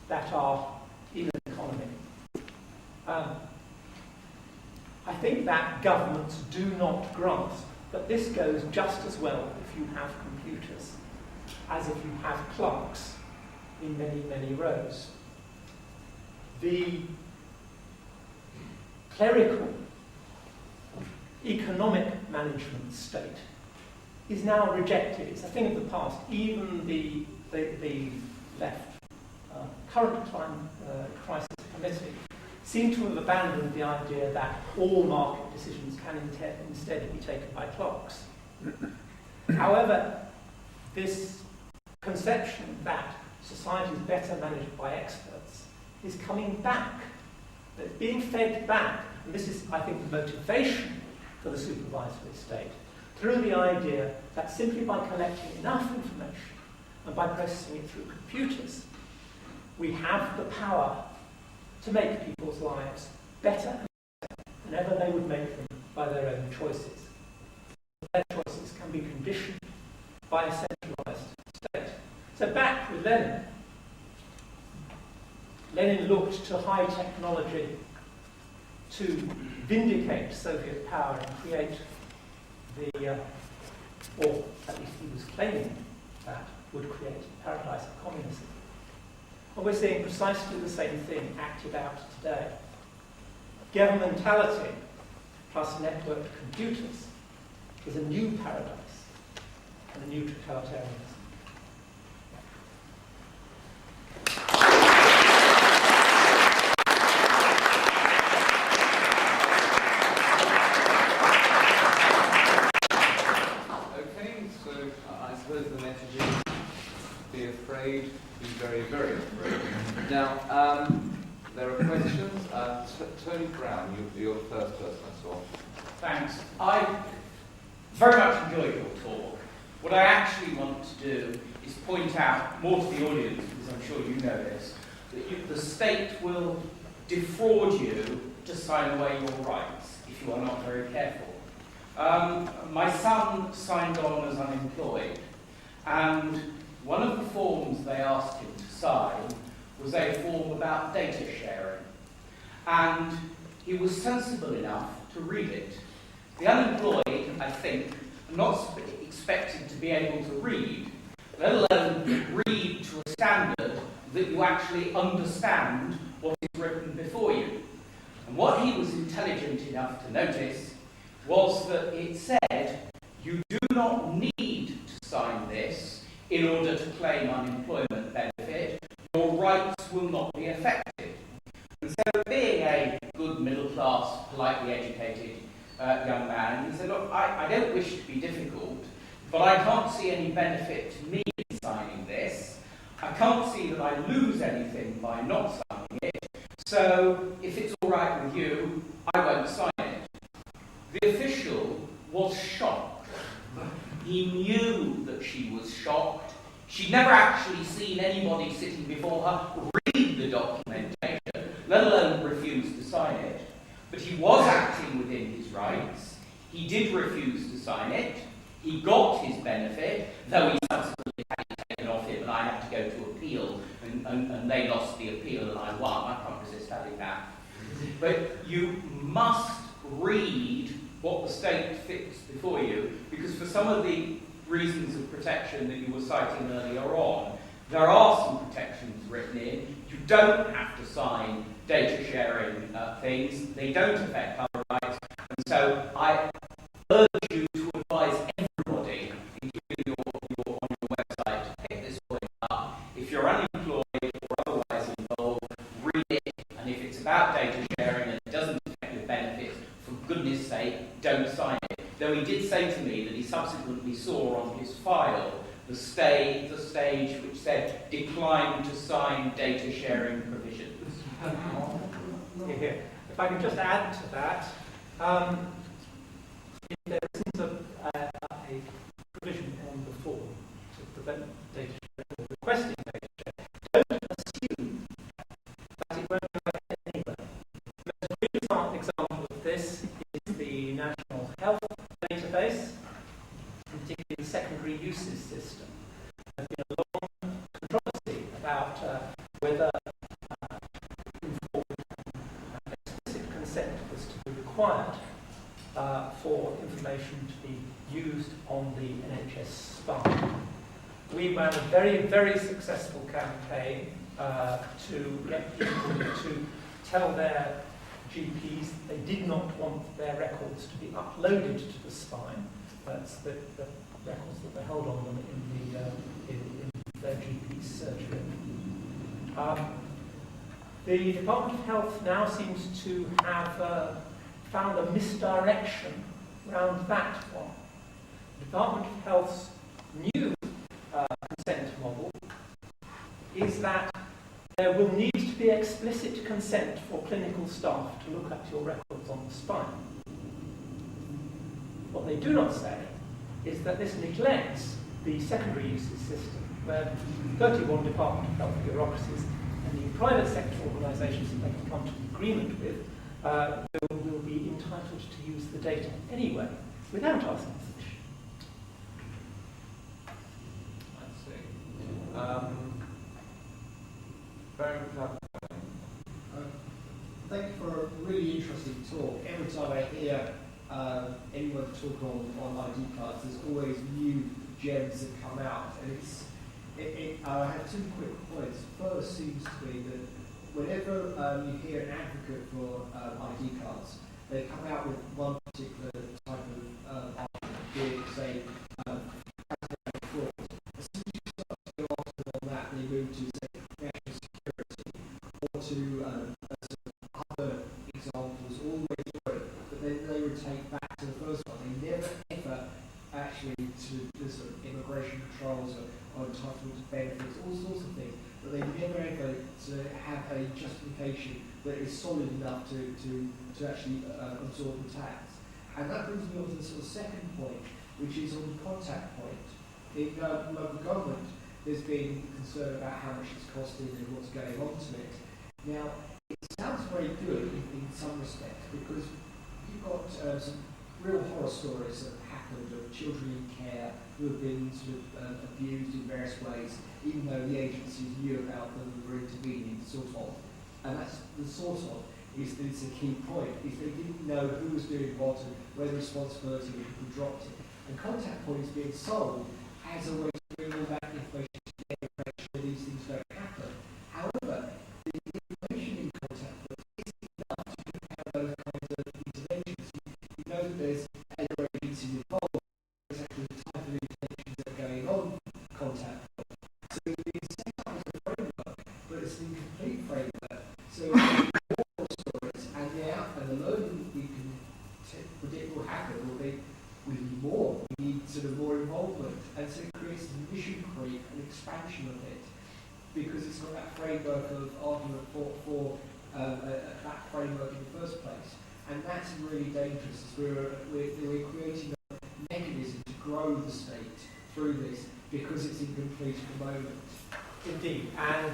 that are in an economy. I think that governments do not grasp that this goes just as well if you have computers as if you have clerks in many, many rows. The clerical economic management state is now rejected. It's a thing of the past. Even the left current time crisis committee seem to have abandoned the idea that all market decisions can instead be taken by clerks. However, this conception that society is better managed by experts is coming back. It's being fed back, and this is, I think, the motivation for the supervisory state, through the idea that simply by collecting enough information and by processing it through computers, we have the power to make people's lives better and better than ever they would make them by their own choices. Their choices can be conditioned by a centralized state. So back with Lenin. Lenin looked to high technology to vindicate Soviet power and create the, or at least he was claiming that, would create a paradise of communism. And we're seeing precisely the same thing acted out today. Governmentality plus networked computers is a new paradise and a new totalitarianism. Be very, very afraid. Now, there are questions. Tony Brown, you're the first person I saw. Thanks. I very much enjoyed your talk. What I actually want to do is point out more to the audience, because I'm sure you know this, that the state will defraud you to sign away your rights if you are not very careful. My son signed on as unemployed, and one of the forms they asked him to sign was a form about data sharing. And he was sensible enough to read it. The unemployed, I think, are not expected to be able to read, let alone read to a standard that you actually understand what is written before you. And what he was intelligent enough to notice was that it said, you do not need to sign this in order to claim unemployment benefit. Your rights will not be affected. And so, being a good middle-class, politely educated young man, he said, look, I don't wish to be difficult, but I can't see any benefit to me in signing this. I can't see that I lose anything by not signing it. So, if it's all right with you, I won't sign it. The official was shocked. He knew that she was shocked. She'd never actually seen anybody sitting before her read the documentation, let alone refuse to sign it. But he was acting within his rights. He did refuse to sign it. He got his benefit, though he subsequently had it taken off him, and I had to go to appeal, and they lost the appeal and I won. I can't resist having that. But you must read what the state fits before you, because for some of the reasons of protection that you were citing earlier on, there are some protections written in. You don't have to sign data sharing things. They don't affect other rights. And so I urge you to advise everybody, including on your website, to pick this point up. If you're unemployed or otherwise involved, read it. And if it's about data sharing and it doesn't affect your benefits, for goodness sake, don't sign it. Though he did say to me that he subsequently saw on his file the stage which said decline to sign data sharing provisions. If I can just add to that, if there isn't a provision on the form to prevent data sharing or requesting data sharing, don't assume that it won't go anywhere. The most recent example of this is the National Health Database, particularly the secondary uses system. There's been a long controversy about whether explicit consent was to be required for information to be used on the NHS spine. We ran a very, very successful campaign to get people to tell their GPs they did not want their records to be uploaded to the spine. That's the records that were held on them in their GP surgery. The Department of Health now seems to have found a misdirection around that one. The Department of Health's new consent model is that there will need to be explicit consent for clinical staff to look at your records on the spine. What they do not say is that this neglects the secondary uses system, where 31 Department of Health bureaucracies and the private sector organisations that they can come to an agreement with will be entitled to use the data anyway, without asking permission. I see. Very clever. Thank you for a really interesting talk. Every time I hear anyone talk on ID cards, there's always new gems that come out. And I have two quick points. First seems to be that whenever you hear an advocate for ID cards, they come out with one particular type of argument, be it, say, fraud. As soon as you start to go off on that, they move to, say, national security, or to other examples, all the way through, but then they would take back to the first one. They never ever actually to the sort of immigration controls or entitlement to benefits, all sorts of things, but they never ever to have a justification that is solid enough to actually absorb the tax. And that brings me on to the sort of second point, which is on the contact point. In local government, there's been concern about how much it's costing and what's going on to it. Now, it sounds very good in some respects, because you've got some real horror stories that have happened of children in care who have been sort of abused in various ways, even though the agencies knew about them and were intervening, sort of. And that's the sort of is a key point, is they didn't know who was doing what and where the responsibility was, who dropped it. And contact point is being sold as a way to bring all that information together and make sure these things don't happen. However, the information in contact point isn't enough to compare those kinds of interventions. You know that there's other agencies involved, exactly the type of interventions that are going on contact point. So it's being set up as a framework, but it's an incomplete framework. So more stories, and the moment we can predict what will happen will be we need more. We need sort of more involvement, and so it creates a mission creep, an expansion of it, because it's got that framework of argument for that framework in the first place, and that's really dangerous. As we're creating a mechanism to grow the state through this, because it's incomplete at the moment. Indeed, and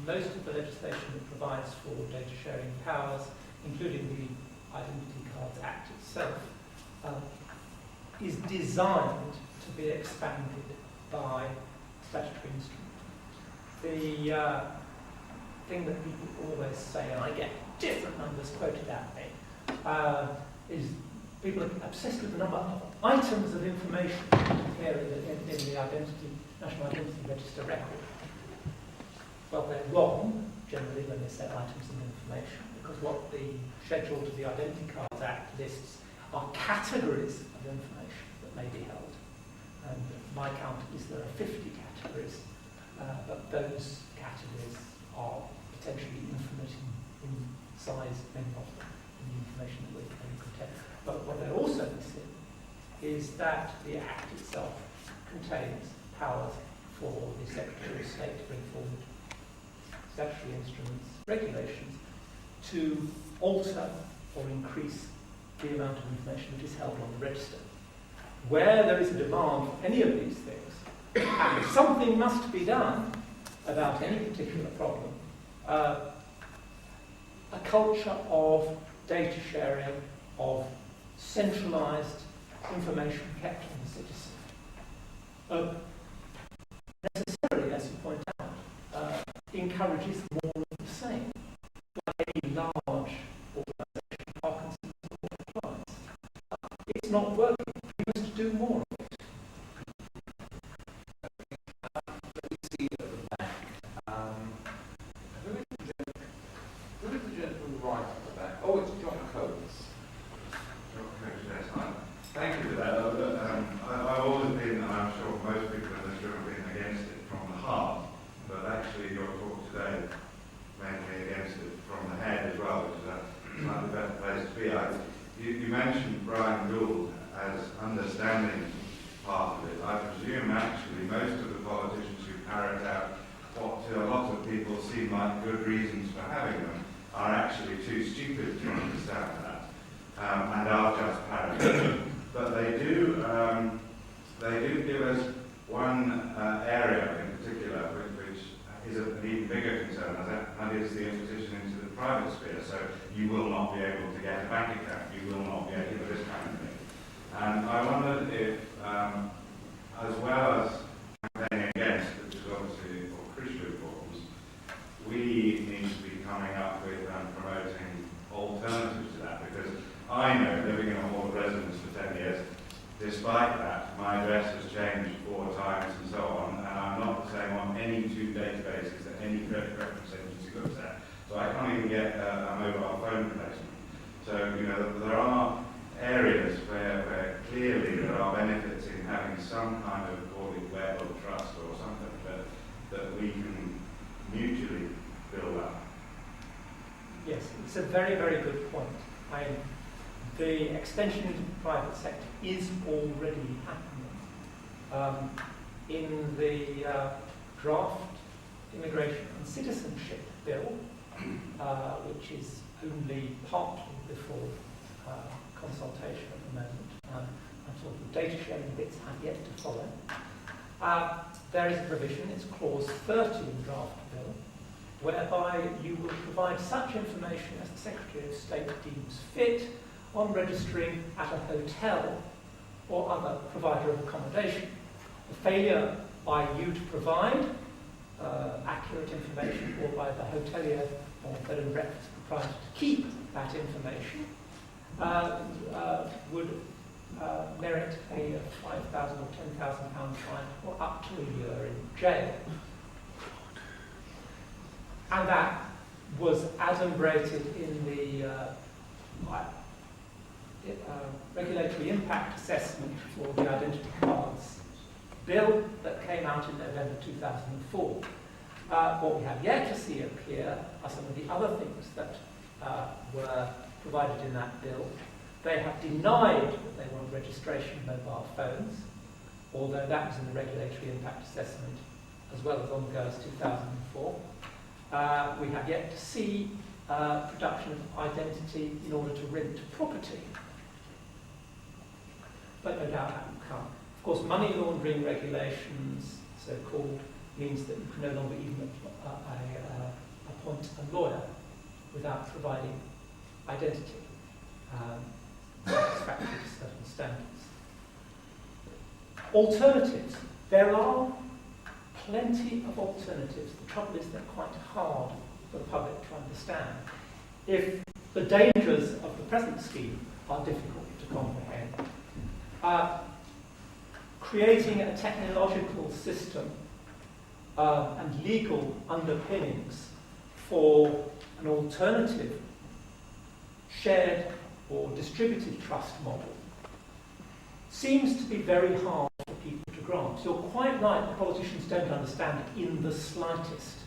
most of the legislation that provides for data sharing powers, including the Identity Cards Act itself, is designed to be expanded by statutory instrument. The thing that people always say, and I get different numbers quoted at me, is people are obsessed with the number of items of information here in the National Identity Register record. Well, they're wrong, generally, when they say items of information, because what the schedule to the Identity Cards Act lists are categories of information that may be held. And my count is there are 50 categories, but those categories are potentially infinite in size, many of them, in the information that they contain. But what they're also missing is that the Act itself contains powers for the Secretary of State to bring forward statutory instruments, regulations, to alter or increase the amount of information that is held on the register. Where there is a demand for any of these things, and something must be done about any particular problem, a culture of data sharing, of centralised information kept on the citizen, necessarily, as you point out, encourages more of the same. Like any large organisation, Parkinson's or compliance. It's not working. We must do more of it. Let me see at the back. Who is the gentleman right at the back? Oh, it's John Coates. Thank you for that. I've always been, and I'm sure most people in this room have been against it from the heart, but actually your talk today made me against it from the head as well, which is a slightly better place to be. You mentioned Brian Gould as understanding part of it. I presume actually most of the politicians who parrot out what to a lot of people seem like good reasons for having them are actually too stupid to understand that, and are just parroting. But they do give us one area in particular which is an even bigger concern, and that is the imposition into the private sphere. So you will not be able to get a bank account, you will not be able to do this kind of thing. And I wondered if, as well as campaigning against, which is obviously crucially important, we need to be coming up with and promoting alternatives to that, because I know, living in a hall of residence for 10 years, despite that, my address has changed 4 times and so on, and I'm not the same on any 2 databases that any credit reference agency looks at. So I can't even get a mobile phone replacement. So, there are areas where clearly there are benefits in having some kind of, call it web of trust or something that we can mutually build up. Yes, it's a very, very good point. The extension into the private sector is already happening. In the draft Immigration and Citizenship Bill, which is only partly before consultation at the moment, and sort of the data sharing bits have yet to follow, there is a provision, it's clause 30 in the draft bill, whereby you will provide such information as the Secretary of State deems fit on registering at a hotel or other provider of accommodation. The failure by you to provide accurate information, or by the hotelier or bed and breakfast proprietor to keep that information, would merit a £5,000 or £10,000 fine or up to a year in jail. And that was adumbrated in the regulatory impact assessment for the identity cards bill that came out in November 2004. What we have yet to see appear are some of the other things that were provided in that bill. They have denied that they want registration of mobile phones, although that was in the regulatory impact assessment as well as on the go as 2004. We have yet to see production of identity in order to rent property. But no doubt that will come. Of course, money laundering regulations, so-called, means that you can no longer even appoint a lawyer without providing identity satisfactory to certain standards. Alternatives. There are plenty of alternatives. The trouble is they're quite hard for the public to understand. If the dangers of the present scheme are difficult to comprehend, creating a technological system and legal underpinnings for an alternative shared or distributed trust model seems to be very hard for people to grasp. You're quite right, the politicians don't understand it in the slightest.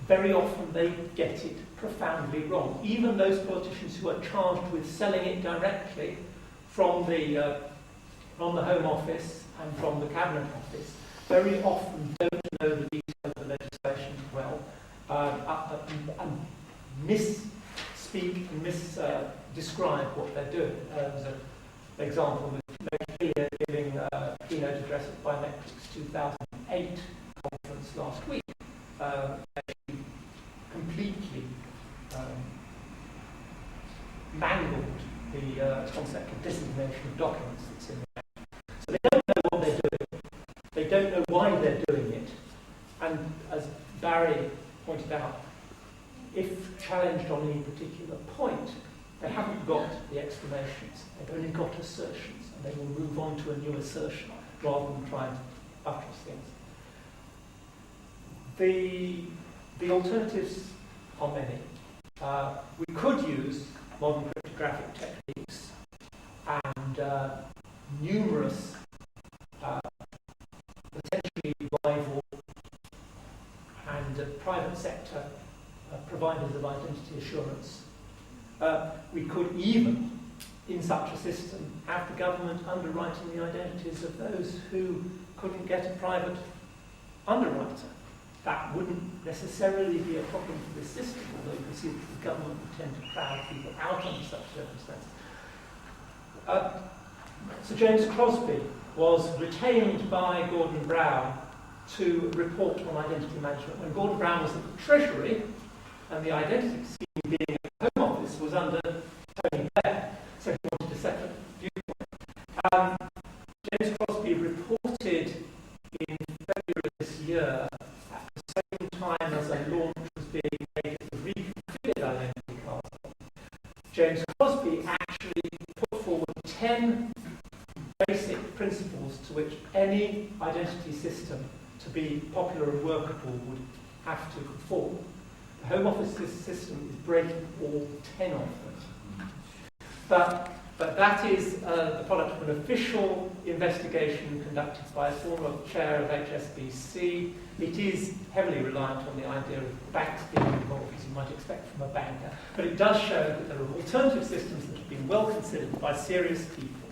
Very often they get it profoundly wrong. Even those politicians who are charged with selling it directly from the Home Office and from the Cabinet Office very often don't know the details of the legislation well and misspeak and describe what they're doing. There's an example with Makilia giving a keynote address at Biometrics 2008 conference last week. She completely mangled the concept of disinformation of documents that's in there. So they don't know what they're doing. They don't know why they're doing it. And as Barry pointed out, if challenged on any particular point, they haven't got the explanations. They've only got assertions, and they will move on to a new assertion rather than try and buttress things. The alternatives are many. We could use modern cryptographic techniques and numerous potentially rival and private sector providers of identity assurance. We could even, in such a system, have the government underwriting the identities of those who couldn't get a private underwriter. That wouldn't necessarily be a problem for this system, although you can see that the government would tend to crowd people out under such circumstances. Sir James Crosby was retained by Gordon Brown to report on identity management when Gordon Brown was at the Treasury and the identity scheme being at the Home Office was under Tony Blair, so he wanted a separate viewpoint. James Crosby reported in February this year at the same time as a launch was being made of the reconfigured identity card. James Crosby actually put forward 10 basic principles to which any identity system to be popular and workable would have to conform. The Home Office's system is breaking all 10 of them. But that is the product of an official investigation conducted by a former chair of HSBC. It is heavily reliant on the idea of banks being involved, as you might expect from a banker. But it does show that there are alternative systems that have been well considered by serious people.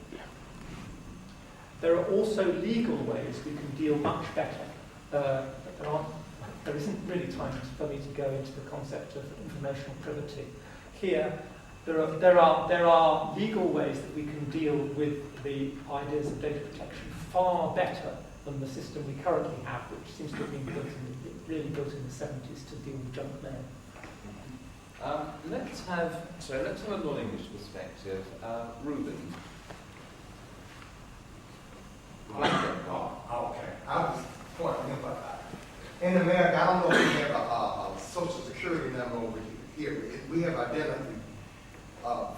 There are also legal ways we can deal much better. There isn't really time for me to go into the concept of informational privity. Here, there are legal ways that we can deal with the ideas of data protection far better than the system we currently have, which seems to have been really built in the 70s to deal with junk mail. Let's have a non-English perspective. Ruben. Okay. I was pointing about that. In America, I don't know if we have a social security number over here. We have identity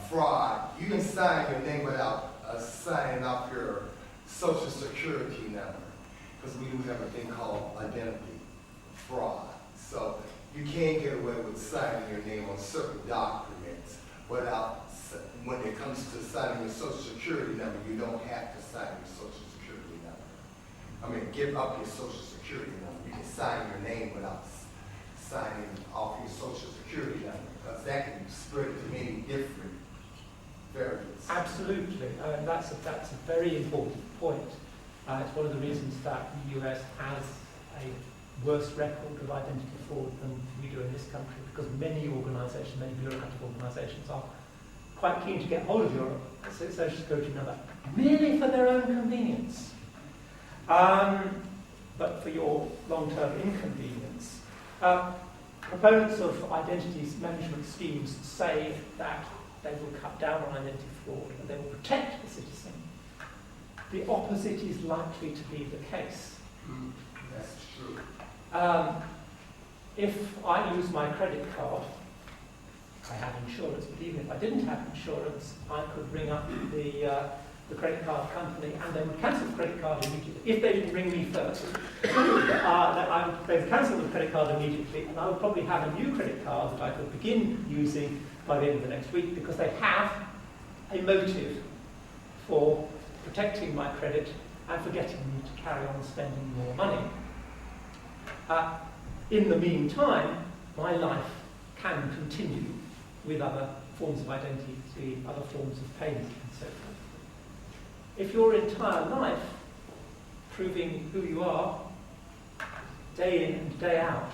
fraud. You can sign your name without signing off your social security number, because we do have a thing called identity fraud. So you can't get away with signing your name on certain documents without, when it comes to signing your social security number, you don't have to sign your social security number. I mean, give up your social security number. You can sign your name without signing off your social security number, because that can spread to many different variants. Absolutely, that's a very important point. It's one of the reasons that the US has a worse record of identity fraud than we do in this country, because many organisations, many bureaucratic organisations are quite keen to get hold of your social security number, merely for their own convenience. but for your long-term inconvenience. Proponents of identities management schemes say that they will cut down on identity fraud and they will protect the citizen. The opposite is likely to be the case. That's true. If I lose my credit card, I have insurance, but even if I didn't have insurance, I could ring up the credit card company and they would cancel the credit card immediately. If they didn't ring me first, they would cancel the credit card immediately, and I would probably have a new credit card that I could begin using by the end of the next week, because they have a motive for protecting my credit and for getting me to carry on spending more money. In the meantime, my life can continue with other forms of identity, other forms of payment, and so forth. If your entire life, proving who you are, day in and day out,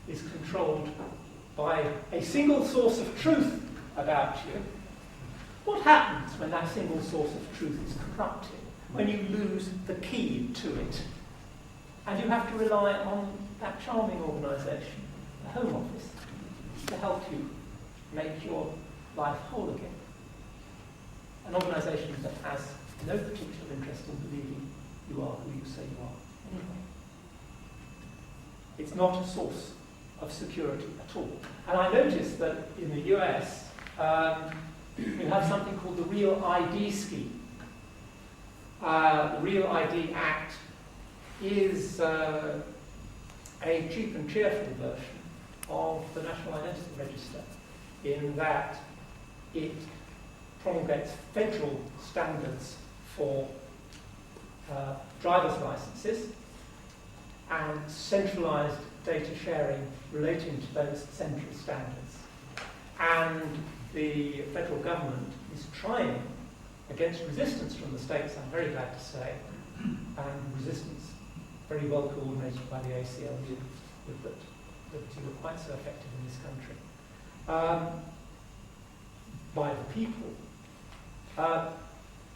is controlled by a single source of truth about you, what happens when that single source of truth is corrupted? When you lose the key to it, and you have to rely on that charming organisation, the Home Office, to help you make your life whole again. An organisation that has no particular interest in believing you are who you say you are anyway. It's not a source of security at all. And I noticed that in the US, you have something called the Real ID scheme. The Real ID Act is a cheap and cheerful version of the National Identity Register, in that it promulgates federal standards for driver's licenses and centralised data sharing relating to those central standards. And the federal government is trying, against resistance from the states, I'm very glad to say, and resistance very well coordinated by the ACLU, with that liberty were quite so effective in this country, by the people,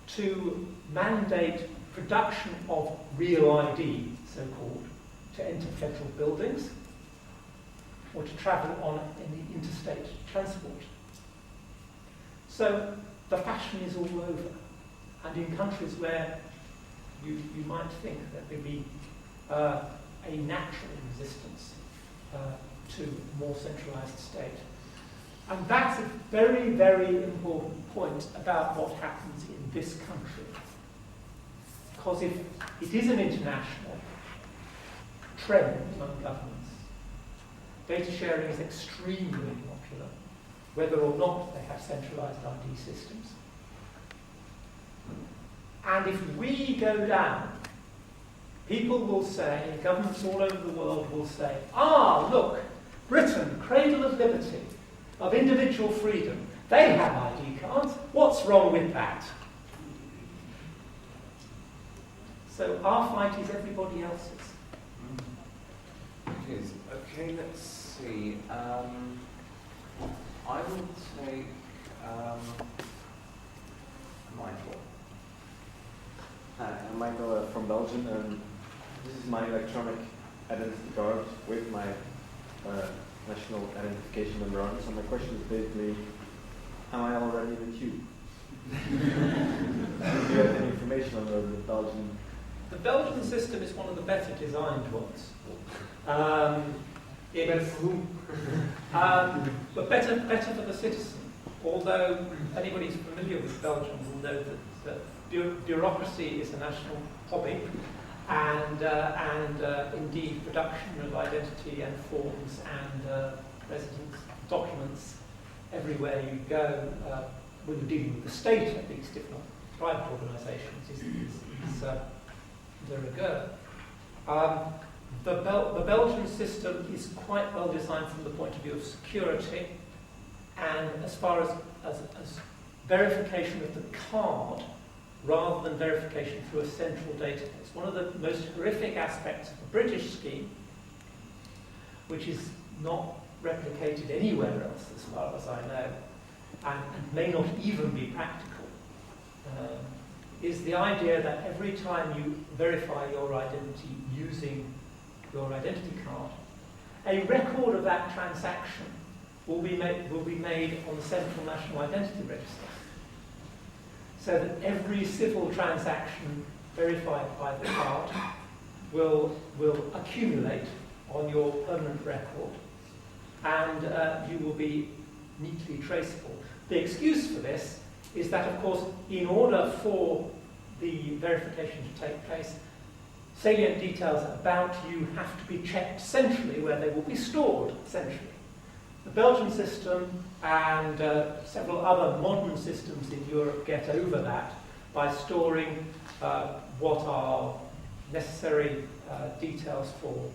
to mandate production of real ID, so-called, to enter federal buildings or to travel on any interstate transport. So the fashion is all over, and in countries where you might think that there'd be a natural resistance to a more centralised state. And that's a very, very important point about what happens in this country. Because if it is an international trend among governments, data sharing is extremely popular, whether or not they have centralised ID systems. And if we go down, people will say, governments all over the world will say, look, Britain, cradle of liberty, of individual freedom, they have ID cards, what's wrong with that? So our fight is everybody else's. It is. Okay, let's see. I will take Michael. Hi, I'm Michael from Belgium. This is my electronic identity card with my national identification number on it. So my question is basically, am I already with you? Do you have any information on the Belgian? The Belgian system is one of the better designed ones. But better for the citizen. Although anybody who's familiar with Belgium will know that bureaucracy is a national hobby, and indeed production of identity and forms and residence documents everywhere you go, when you're dealing with the state at least, if not private organisations, is de rigueur. The Belgian system is quite well designed from the point of view of security, and as far as verification of the card, rather than verification through a central database. One of the most horrific aspects of the British scheme, which is not replicated anywhere else as far as I know, and may not even be practical, is the idea that every time you verify your identity using your identity card, a record of that transaction will be made on the Central National Identity Register, so that every civil transaction verified by the card will accumulate on your permanent record, and you will be neatly traceable. The excuse for this is that, of course, in order for the verification to take place, salient details about you have to be checked centrally, where they will be stored centrally. The Belgian system and several other modern systems in Europe get over that by storing what are necessary details for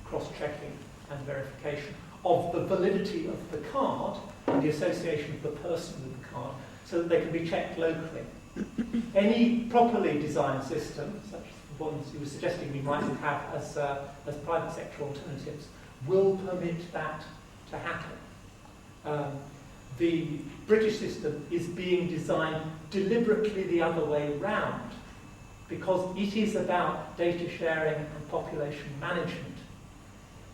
cross-checking and verification of the validity of the card and the association of the person with the card, so that they can be checked locally. Any properly designed system, such as the ones you were suggesting we might have as private sector alternatives, will permit that to happen. The British system is being designed deliberately the other way round, because it is about data sharing and population management.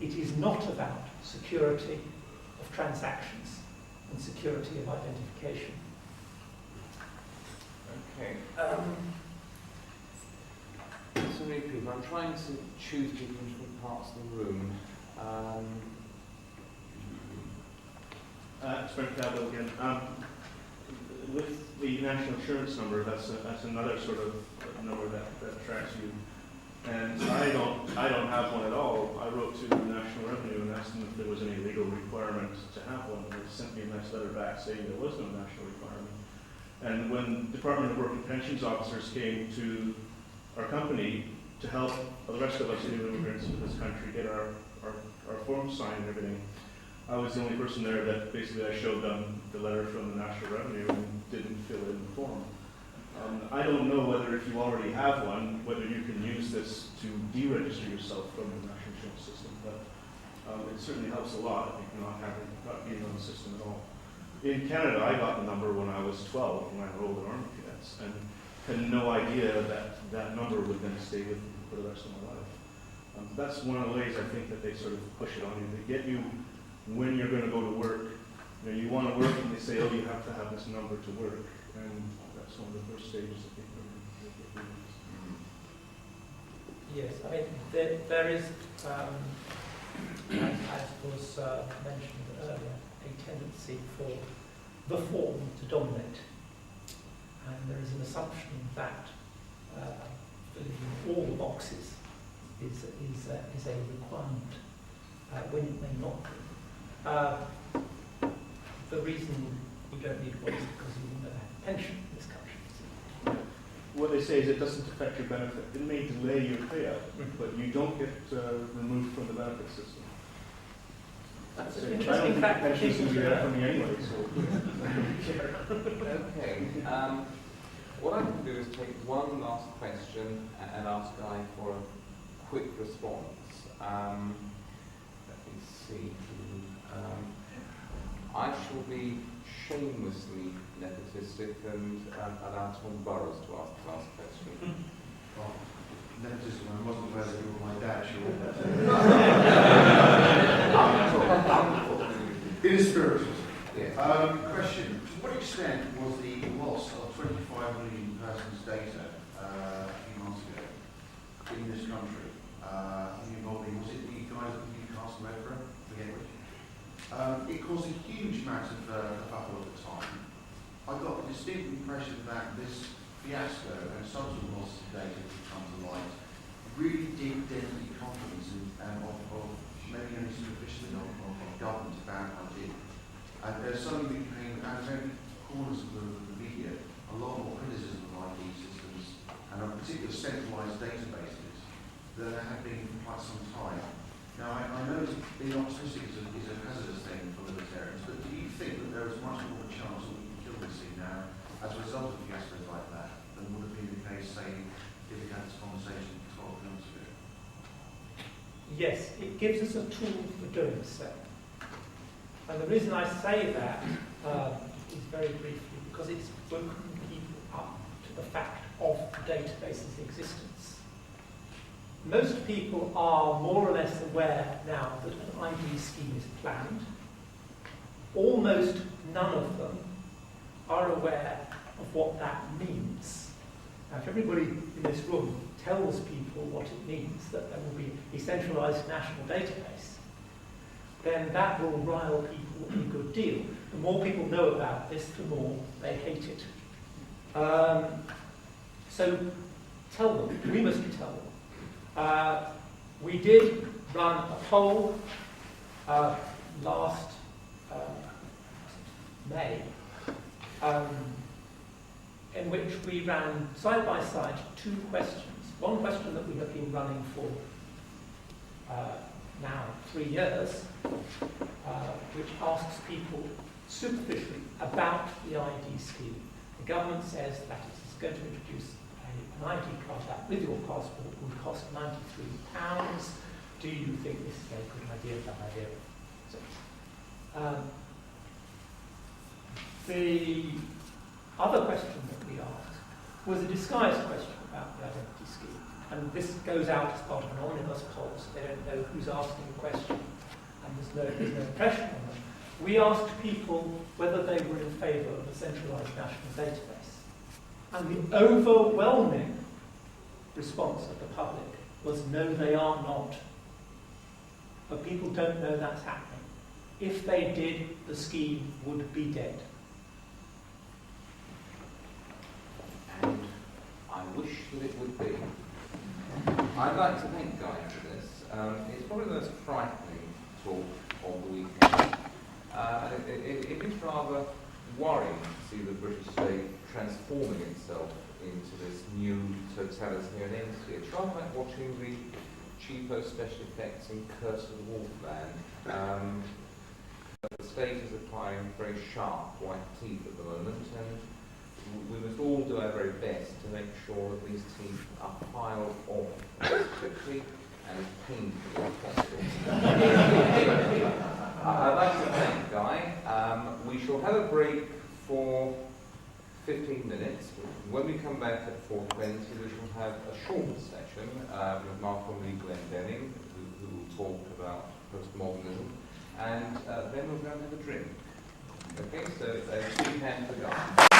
It is not about security of transactions and security of identification. Okay. So many people. I'm trying to choose people from different parts of the room. It's Brent Cavill again. With the national insurance number, that's another sort of number that tracks you. And I don't have one at all. I wrote to National Revenue and asked them if there was any legal requirement to have one, and they sent me a nice letter back saying there was no national requirement. And when Department of Work and Pensions officers came to our company to help the rest of us new immigrants into this country get our forms signed and everything, I was the only person there that basically I showed them the letter from the National Revenue and didn't fill in the form. I don't know whether if you already have one, whether you can use this to deregister yourself from the national insurance system, but it certainly helps a lot if you not being on the system at all. In Canada, I got the number when I was 12 when I enrolled in Army Cadets, and had no idea that that number would then stay with me for the rest of my life. That's one of the ways I think that they sort of push it on you. They get you when you're going to go to work. You want to work, and they say, oh, you have to have this number to work. And that's one of the first stages, I think. Yes, I mean, there is, as was mentioned earlier, a tendency for the form to dominate. And there is an assumption that filling in all the boxes is a requirement, when it may not be. The reason you don't need one is because you will never have a pension in this country. What they say is it doesn't affect your benefit. It may delay your payout, but you don't get removed from the benefit system. That's So an I don't interesting think fact. pensions will be there for me anyway. So. Okay. What I'm going to do is take one last question and ask Guy for a quick response. Let me see. I shall be shamelessly nepotistic and allow Tom Burrows to ask the last question. Well, nepotism, I wasn't aware that you were my dad, sure. In spirit. Yeah. Question, to what extent was the loss of 25 million persons' data a few months ago in this country involving, was it the guys at Newcastle Edinburgh? Forget which. It caused a huge amount of kerfuffle at the time. I got the distinct impression that this fiasco and subsequent loss of data that come to light really did dent the confidence of maybe only superficially of government about ID. And there suddenly became, out of every corners of the media, a lot more criticism of ID systems and of particular centralised databases than there had been for quite some time. Now, I know being optimistic is a hazardous thing for libertarians, but do you think that there is much more of a chance that we can kill this thing now as a result of fiascos like that than would have been the case, say, if we had this conversation 12 months ago? Yes, it gives us a tool for doing so. And the reason I say that is very briefly because it's woken people up to the fact of the database's existence. Most people are more or less aware now that an ID scheme is planned. Almost none of them are aware of what that means. Now, if everybody in this room tells people what it means, that there will be a centralised national database, then that will rile people a good deal. The more people know about this, the more they hate it. So tell them, we must tell them. We did run a poll last May, in which we ran side by side 2 questions. One question that we have been running for now 3 years, which asks people superficially about the ID scheme. The government says that it is going to introduce an ID card that with your passport will cost £93. Do you think this is a good idea, bad idea? So, the other question that we asked was a disguised question about the identity scheme. And this goes out as part of an omnibus poll, so they don't know who's asking the question, and there's no pressure on them. We asked people whether they were in favour of a centralised national database. And the overwhelming response of the public was no, they are not. But people don't know that's happening. If they did, the scheme would be dead. And I wish that it would be. I'd like to thank Guy for this. It's probably the most frightening talk of the weekend. It is rather worrying to see the British state transforming itself into this new totalitarian entity. It's rather like watching the cheapo special effects in Curse of the Wolfman. The state is applying very sharp white teeth at the moment, and we must all do our very best to make sure that these teeth are filed off as quickly and as painfully as possible. I'd like to thank Guy. We shall have a break for 15 minutes. When we come back at 4:20, we shall have a short session with Malcolm Lee-Glendenning, who will talk about postmodernism, and then we'll go and have a drink. Okay, so a big hand for Guy.